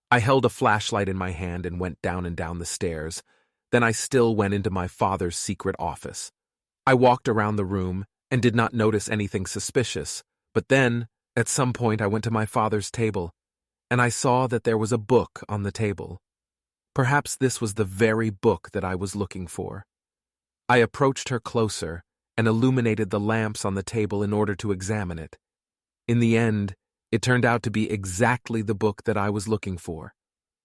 I held a flashlight in my hand and went down and down the stairs. Then I still went into my father's secret office. I walked around the room and did not notice anything suspicious, but then, at some point, I went to my father's table, and I saw that there was a book on the table. Perhaps this was the very book that I was looking for. I approached her closer and illuminated the lamps on the table in order to examine it. In the end, it turned out to be exactly the book that I was looking for.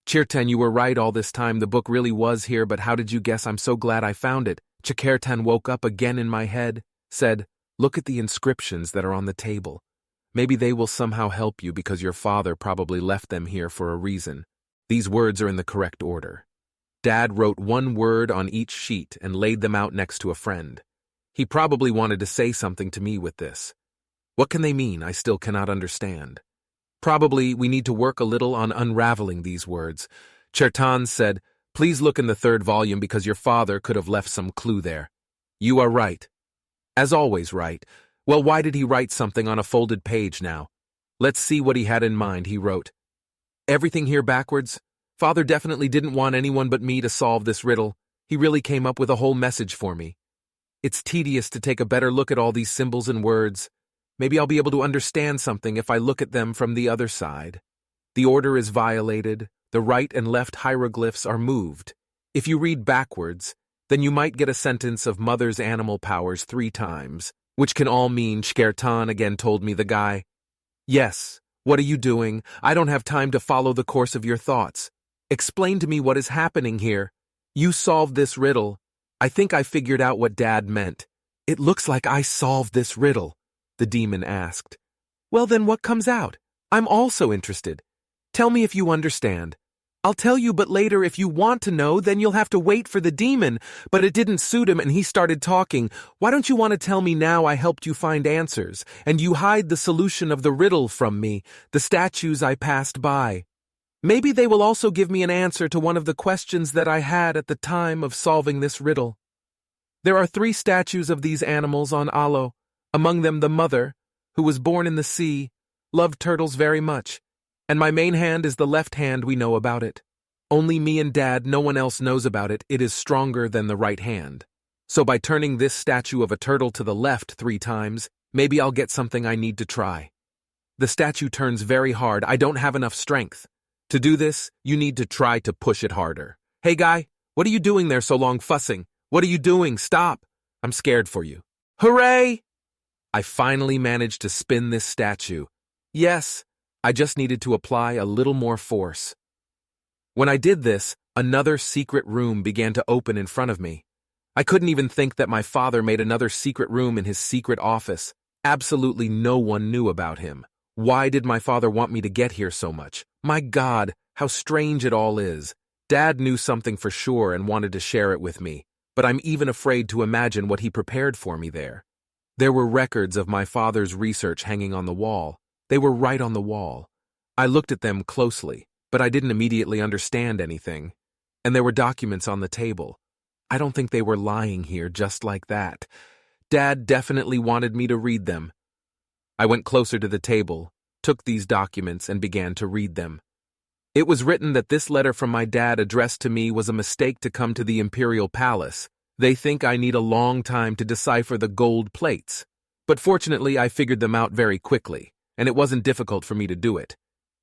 Chirtan, you were right all this time. The book really was here, but how did you guess? I'm so glad I found it. Chikertan woke up again in my head, said, look at the inscriptions that are on the table. Maybe they will somehow help you because your father probably left them here for a reason. These words are in the correct order. Dad wrote one word on each sheet and laid them out next to a friend. He probably wanted to say something to me with this. What can they mean? I still cannot understand. Probably we need to work a little on unraveling these words. Chertan said, please look in the 3rd volume because your father could have left some clue there. You are right. As always right. Well, why did he write something on a folded page now? Let's see what he had in mind. He wrote, everything here backwards? Father definitely didn't want anyone but me to solve this riddle. He really came up with a whole message for me. It's tedious to take a better look at all these symbols and words. Maybe I'll be able to understand something if I look at them from the other side. The order is violated. The right and left hieroglyphs are moved. If you read backwards, then you might get a sentence of Mother's animal powers 3 times, which can all mean Shkertan again told me the guy. Yes, what are you doing? I don't have time to follow the course of your thoughts. Explain to me what is happening here. You solved this riddle. I think I figured out what Dad meant. It looks like I solved this riddle, the demon asked. Well, then what comes out? I'm also interested. Tell me if you understand. I'll tell you, but later if you want to know, then you'll have to wait for the demon. But it didn't suit him and he started talking. Why don't you want to tell me now I helped you find answers, and you hide the solution of the riddle from me, the statues I passed by? Maybe they will also give me an answer to one of the questions that I had at the time of solving this riddle. There are 3 statues of these animals on Alo, among them the mother, who was born in the sea, loved turtles very much, and my main hand is the left hand we know about it. Only me and Dad, no one else knows about it. It is stronger than the right hand. So by turning this statue of a turtle to the left 3 times, maybe I'll get something I need to try. The statue turns very hard. I don't have enough strength. To do this, you need to try to push it harder. Hey guy, what are you doing there so long fussing? What are you doing? Stop! I'm scared for you. Hooray! I finally managed to spin this statue. Yes, I just needed to apply a little more force. When I did this, another secret room began to open in front of me. I couldn't even think that my father made another secret room in his secret office. Absolutely no one knew about him. Why did my father want me to get here so much? My God, how strange it all is. Dad knew something for sure and wanted to share it with me, but I'm even afraid to imagine what he prepared for me there. There were records of my father's research hanging on the wall. They were right on the wall. I looked at them closely, but I didn't immediately understand anything. And there were documents on the table. I don't think they were lying here just like that. Dad definitely wanted me to read them. I went closer to the table, took these documents, and began to read them. It was written that this letter from my dad addressed to me was a mistake to come to the Imperial Palace. They think I need a long time to decipher the gold plates. But fortunately, I figured them out very quickly, and it wasn't difficult for me to do it.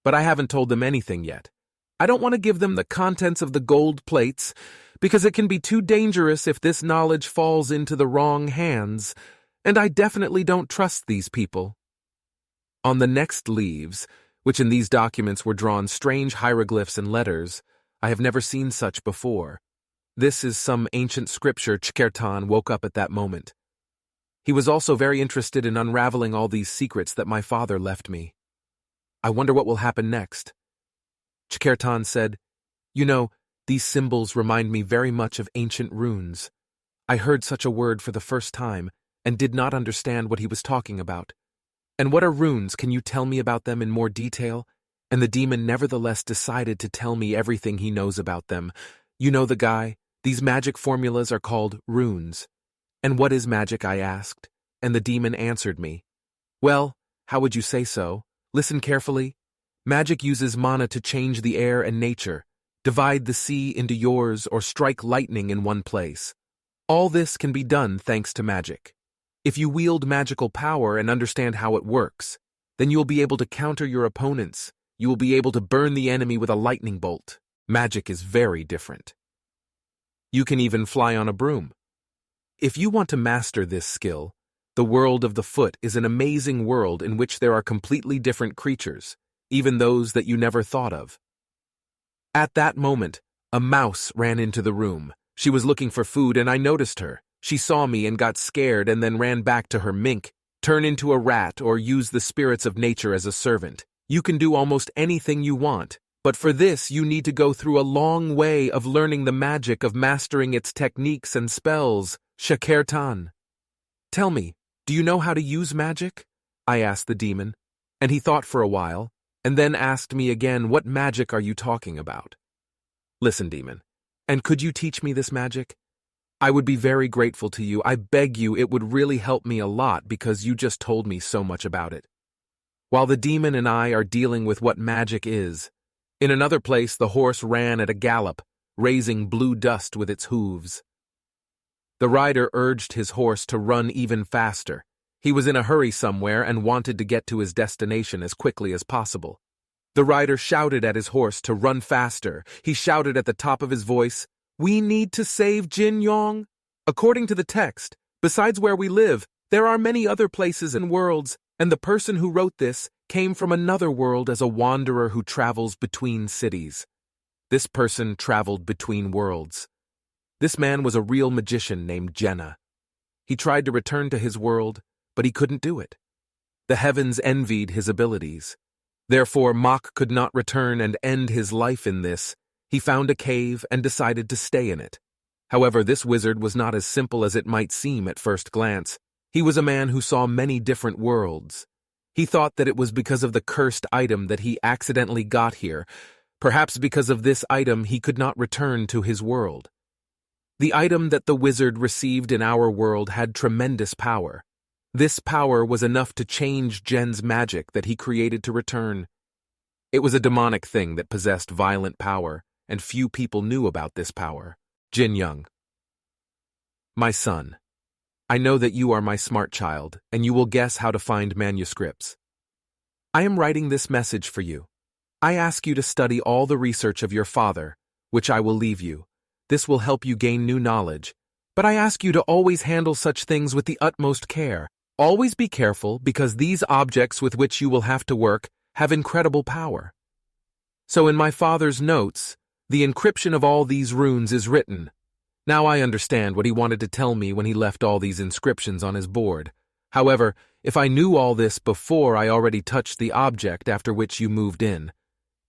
But I haven't told them anything yet. I don't want to give them the contents of the gold plates, because it can be too dangerous if this knowledge falls into the wrong hands, and I definitely don't trust these people. On the next leaves, which in these documents were drawn strange hieroglyphs and letters, I have never seen such before. This is some ancient scripture. Chkertan woke up at that moment. He was also very interested in unraveling all these secrets that my father left me. I wonder what will happen next. Chkertan said, You know, these symbols remind me very much of ancient runes. I heard such a word for the first time and did not understand what he was talking about. And what are runes? Can you tell me about them in more detail? And the demon nevertheless decided to tell me everything he knows about them. You know the guy? These magic formulas are called runes. And what is magic? I asked. And the demon answered me. Well, how would you say so? Listen carefully. Magic uses mana to change the air and nature, divide the sea into yours, or strike lightning in one place. All this can be done thanks to magic. If you wield magical power and understand how it works, then you will be able to counter your opponents. You will be able to burn the enemy with a lightning bolt. Magic is very different. You can even fly on a broom. If you want to master this skill, the world of the foot is an amazing world in which there are completely different creatures, even those that you never thought of. At that moment, a mouse ran into the room. She was looking for food and I noticed her. She saw me and got scared and then ran back to her mink. Turn into a rat or use the spirits of nature as a servant. You can do almost anything you want, but for this you need to go through a long way of learning the magic of mastering its techniques and spells. Chkertan. Tell me, do you know how to use magic? I asked the demon, and he thought for a while, and then asked me again, what magic are you talking about? Listen, demon, and could you teach me this magic? I would be very grateful to you. I beg you, it would really help me a lot because you just told me so much about it. While the demon and I are dealing with what magic is, in another place the horse ran at a gallop, raising blue dust with its hooves. The rider urged his horse to run even faster. He was in a hurry somewhere and wanted to get to his destination as quickly as possible. The rider shouted at his horse to run faster. He shouted at the top of his voice, "We need to save Jin Yong." According to the text, besides where we live, there are many other places and worlds, and the person who wrote this came from another world as a wanderer who travels between cities. This person traveled between worlds. This man was a real magician named Jenna. He tried to return to his world, but he couldn't do it. The heavens envied his abilities. Therefore, Mok could not return and end his life in this. He found a cave and decided to stay in it. However, this wizard was not as simple as it might seem at first glance. He was a man who saw many different worlds. He thought that it was because of the cursed item that he accidentally got here. Perhaps because of this item he could not return to his world. The item that the wizard received in our world had tremendous power. This power was enough to change Jen's magic that he created to return. It was a demonic thing that possessed violent power, and few people knew about this power. Jin Young. My son, I know that you are my smart child, and you will guess how to find manuscripts. I am writing this message for you. I ask you to study all the research of your father, which I will leave you. This will help you gain new knowledge, but I ask you to always handle such things with the utmost care. Always be careful, because these objects with which you will have to work have incredible power. So in my father's notes, the encryption of all these runes is written. Now I understand what he wanted to tell me when he left all these inscriptions on his board. However, if I knew all this before I already touched the object after which you moved in,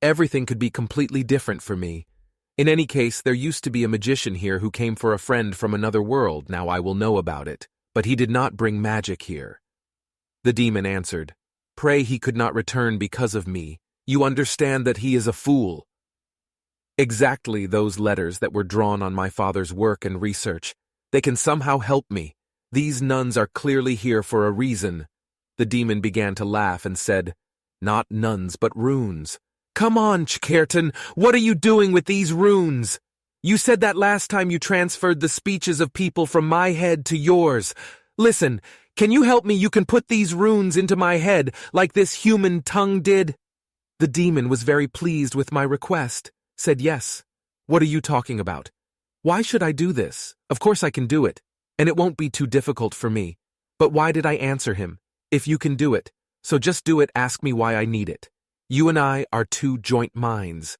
everything could be completely different for me. In any case, there used to be a magician here who came for a friend from another world. Now I will know about it. But he did not bring magic here. The demon answered, Pray he could not return because of me. You understand that he is a fool. Exactly those letters that were drawn on my father's work and research. They can somehow help me. These nuns are clearly here for a reason. The demon began to laugh and said, Not nuns, but runes. Come on, Chkerton, what are you doing with these runes? You said that last time you transferred the speeches of people from my head to yours. Listen, can you help me? You can put these runes into my head like this human tongue did. The demon was very pleased with my request, said yes. What are you talking about? Why should I do this? Of course I can do it, and it won't be too difficult for me. But why did I answer him? If you can do it, so just do it, ask me why I need it. You and I are two joint minds.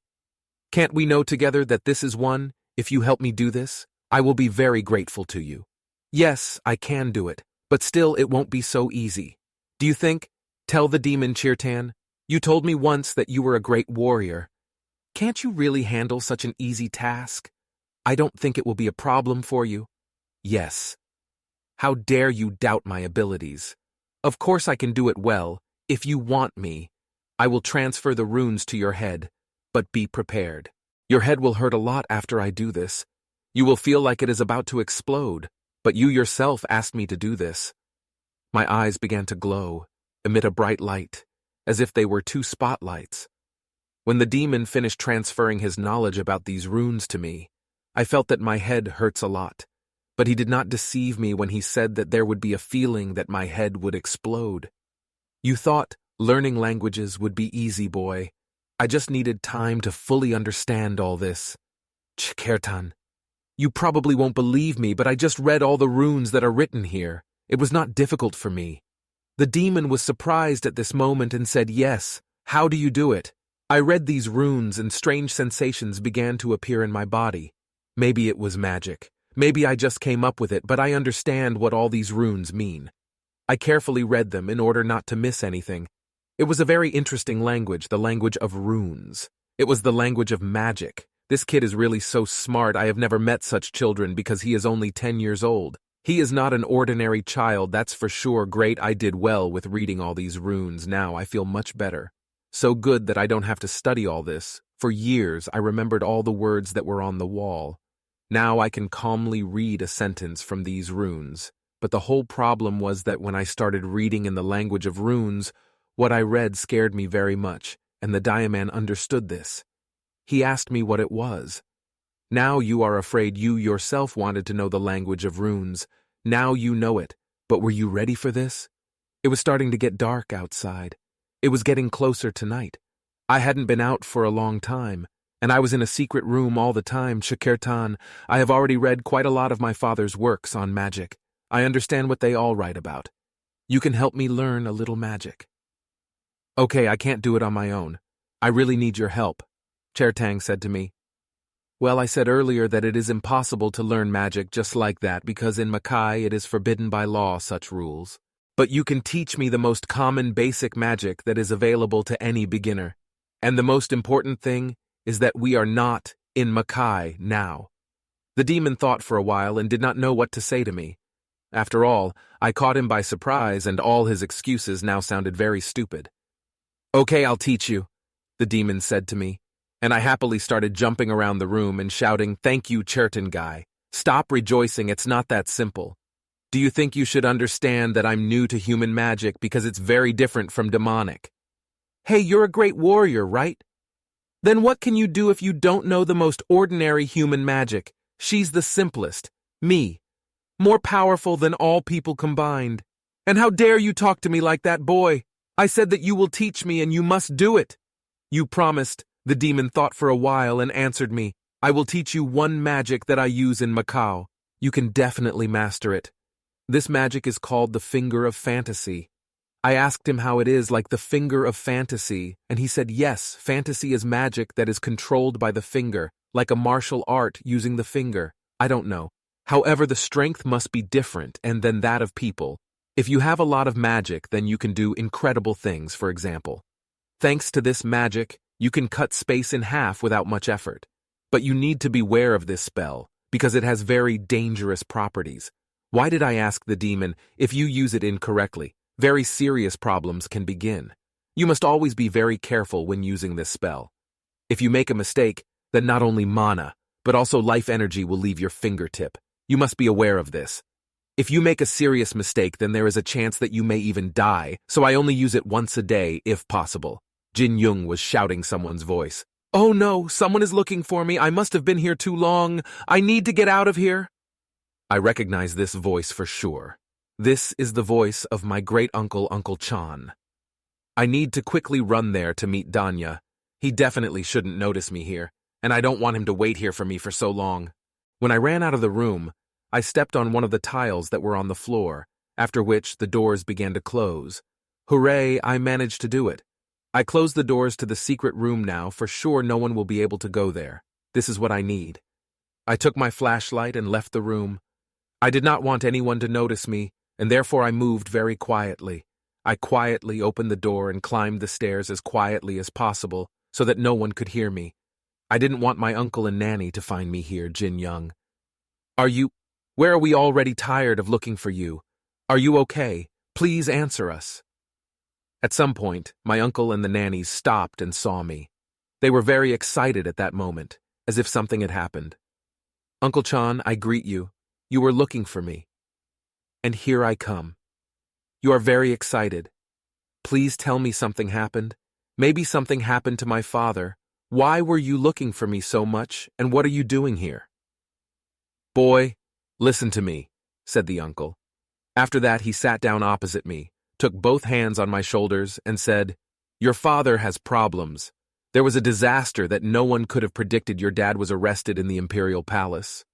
Can't we know together that this is one? If you help me do this, I will be very grateful to you. Yes, I can do it, but still it won't be so easy. Do you think? Tell the demon, Chirtan. You told me once that you were a great warrior. Can't you really handle such an easy task? I don't think it will be a problem for you. Yes. How dare you doubt my abilities? Of course I can do it well. If you want me, I will transfer the runes to your head, but be prepared. Your head will hurt a lot after I do this. You will feel like it is about to explode, but you yourself asked me to do this. My eyes began to glow, emit a bright light, as if they were two spotlights. When the demon finished transferring his knowledge about these runes to me, I felt that my head hurts a lot, but he did not deceive me when he said that there would be a feeling that my head would explode. You thought learning languages would be easy, boy. I just needed time to fully understand all this. Chkertan, you probably won't believe me, but I just read all the runes that are written here. It was not difficult for me. The demon was surprised at this moment and said, Yes, how do you do it? I read these runes and strange sensations began to appear in my body. Maybe it was magic. Maybe I just came up with it, but I understand what all these runes mean. I carefully read them in order not to miss anything. It was a very interesting language, the language of runes. It was the language of magic. This kid is really so smart. I have never met such children because he is only 10 years old. He is not an ordinary child, that's for sure. Great, I did well with reading all these runes. Now I feel much better. So good that I don't have to study all this. For years, I remembered all the words that were on the wall. Now I can calmly read a sentence from these runes. But the whole problem was that when I started reading in the language of runes, what I read scared me very much, and the Diaman understood this. He asked me what it was. Now you are afraid. You yourself wanted to know the language of runes. Now you know it. But were you ready for this? It was starting to get dark outside. It was getting closer to night. I hadn't been out for a long time, and I was in a secret room all the time. Chkertan, I have already read quite a lot of my father's works on magic. I understand what they all write about. You can help me learn a little magic. Okay, I can't do it on my own. I really need your help, Chertang said to me. Well, I said earlier that it is impossible to learn magic just like that because in Makai it is forbidden by law such rules. But you can teach me the most common basic magic that is available to any beginner. And the most important thing is that we are not in Makai now. The demon thought for a while and did not know what to say to me. After all, I caught him by surprise and all his excuses now sounded very stupid. Okay, I'll teach you, the demon said to me, and I happily started jumping around the room and shouting, "Thank you, Cherton guy. Stop rejoicing, it's not that simple. Do you think you should understand that I'm new to human magic because it's very different from demonic? Hey, you're a great warrior, right? Then what can you do if you don't know the most ordinary human magic? She's the simplest. Me. More powerful than all people combined. And how dare you talk to me like that, boy? I said that you will teach me and you must do it. You promised. The demon thought for a while and answered me. I will teach you one magic that I use in Macau. You can definitely master it. This magic is called the Finger of Fantasy. I asked him how it is like the Finger of Fantasy, and he said yes, fantasy is magic that is controlled by the finger, like a martial art using the finger. I don't know. However, the strength must be different than that of people. If you have a lot of magic, then you can do incredible things, for example. Thanks to this magic, you can cut space in half without much effort. But you need to beware of this spell, because it has very dangerous properties. Why did I ask the demon? If you use it incorrectly, very serious problems can begin. You must always be very careful when using this spell. If you make a mistake, then not only mana, but also life energy will leave your fingertip. You must be aware of this. If you make a serious mistake, then there is a chance that you may even die, so I only use it once a day, if possible. Jin Young was shouting someone's voice. Oh no, someone is looking for me. I must have been here too long. I need to get out of here. I recognize this voice for sure. This is the voice of my great-uncle, Uncle Chan. I need to quickly run there to meet Danya. He definitely shouldn't notice me here, and I don't want him to wait here for me for so long. When I ran out of the room, I stepped on one of the tiles that were on the floor, after which the doors began to close. Hooray, I managed to do it. I closed the doors to the secret room now, for sure no one will be able to go there. This is what I need. I took my flashlight and left the room. I did not want anyone to notice me, and therefore I moved very quietly. I quietly opened the door and climbed the stairs as quietly as possible, so that no one could hear me. I didn't want my uncle and nanny to find me here, Jin Young. Where are we already tired of looking for you? Are you okay? Please answer us. At some point, my uncle and the nannies stopped and saw me. They were very excited at that moment, as if something had happened. Uncle Chan, I greet you. You were looking for me. And here I come. You are very excited. Please tell me something happened. Maybe something happened to my father. Why were you looking for me so much, and what are you doing here? Boy, listen to me, said the uncle. After that, he sat down opposite me, took both hands on my shoulders, and said, Your father has problems. There was a disaster that no one could have predicted. Your dad was arrested in the Imperial Palace.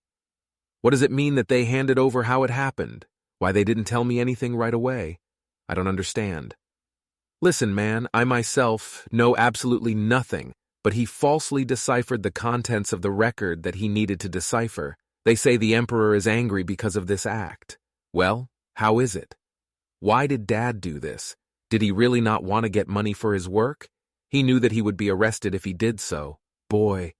What does it mean that they handed over how it happened? Why they didn't tell me anything right away? I don't understand. Listen, man, I myself know absolutely nothing, but he falsely deciphered the contents of the record that he needed to decipher. They say the Emperor is angry because of this act. Well, how is it? Why did Dad do this? Did he really not want to get money for his work? He knew that he would be arrested if he did so. Boy,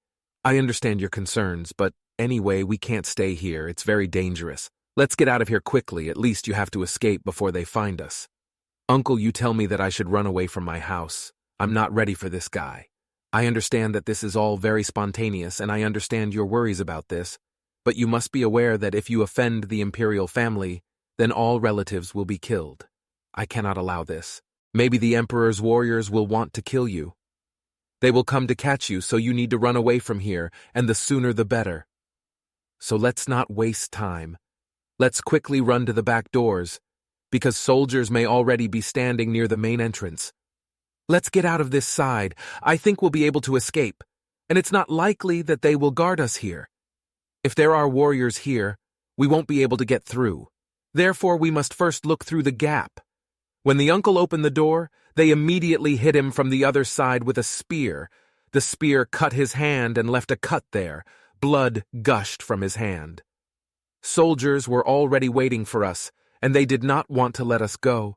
I understand your concerns, but anyway, we can't stay here. It's very dangerous. Let's get out of here quickly. At least you have to escape before they find us. Uncle, you tell me that I should run away from my house. I'm not ready for this guy. I understand that this is all very spontaneous, and I understand your worries about this, but you must be aware that if you offend the imperial family, then all relatives will be killed. I cannot allow this. Maybe the Emperor's warriors will want to kill you. They will come to catch you, so you need to run away from here, and the sooner the better. So let's not waste time. Let's quickly run to the back doors, because soldiers may already be standing near the main entrance. Let's get out of this side. I think we'll be able to escape, and it's not likely that they will guard us here. If there are warriors here, we won't be able to get through. Therefore, we must first look through the gap. When the uncle opened the door, they immediately hit him from the other side with a spear. The spear cut his hand and left a cut there. blood gushed from his hand. Soldiers were already waiting for us, and they did not want to let us go.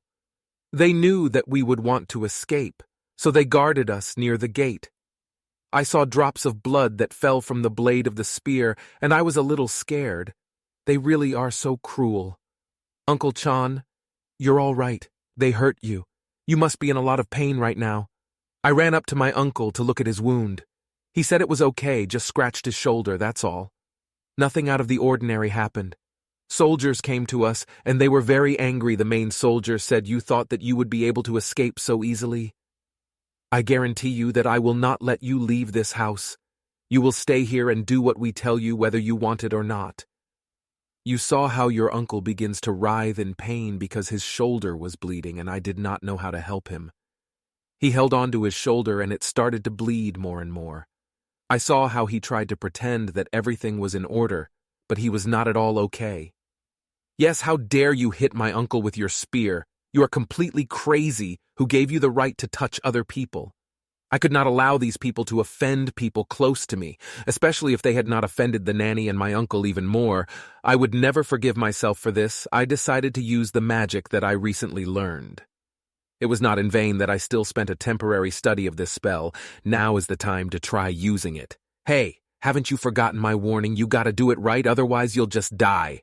They knew that we would want to escape, so they guarded us near the gate. I saw drops of blood that fell from the blade of the spear, and I was a little scared. They really are so cruel. Uncle Chan, you're all right. They hurt you. You must be in a lot of pain right now. I ran up to my uncle to look at his wound. He said it was okay, just scratched his shoulder, that's all. Nothing out of the ordinary happened. Soldiers came to us, and they were very angry. The main soldier said you thought that you would be able to escape so easily. I guarantee you that I will not let you leave this house. You will stay here and do what we tell you whether you want it or not. You saw how your uncle begins to writhe in pain because his shoulder was bleeding and I did not know how to help him. He held onto his shoulder and it started to bleed more and more. I saw how he tried to pretend that everything was in order, but he was not at all okay. Yes, how dare you hit my uncle with your spear? You are completely crazy. Who gave you the right to touch other people? I could not allow these people to offend people close to me, especially if they had not offended the nanny and my uncle even more. I would never forgive myself for this. I decided to use the magic that I recently learned. It was not in vain that I still spent a temporary study of this spell. Now is the time to try using it. Hey, haven't you forgotten my warning? You gotta do it right, otherwise you'll just die.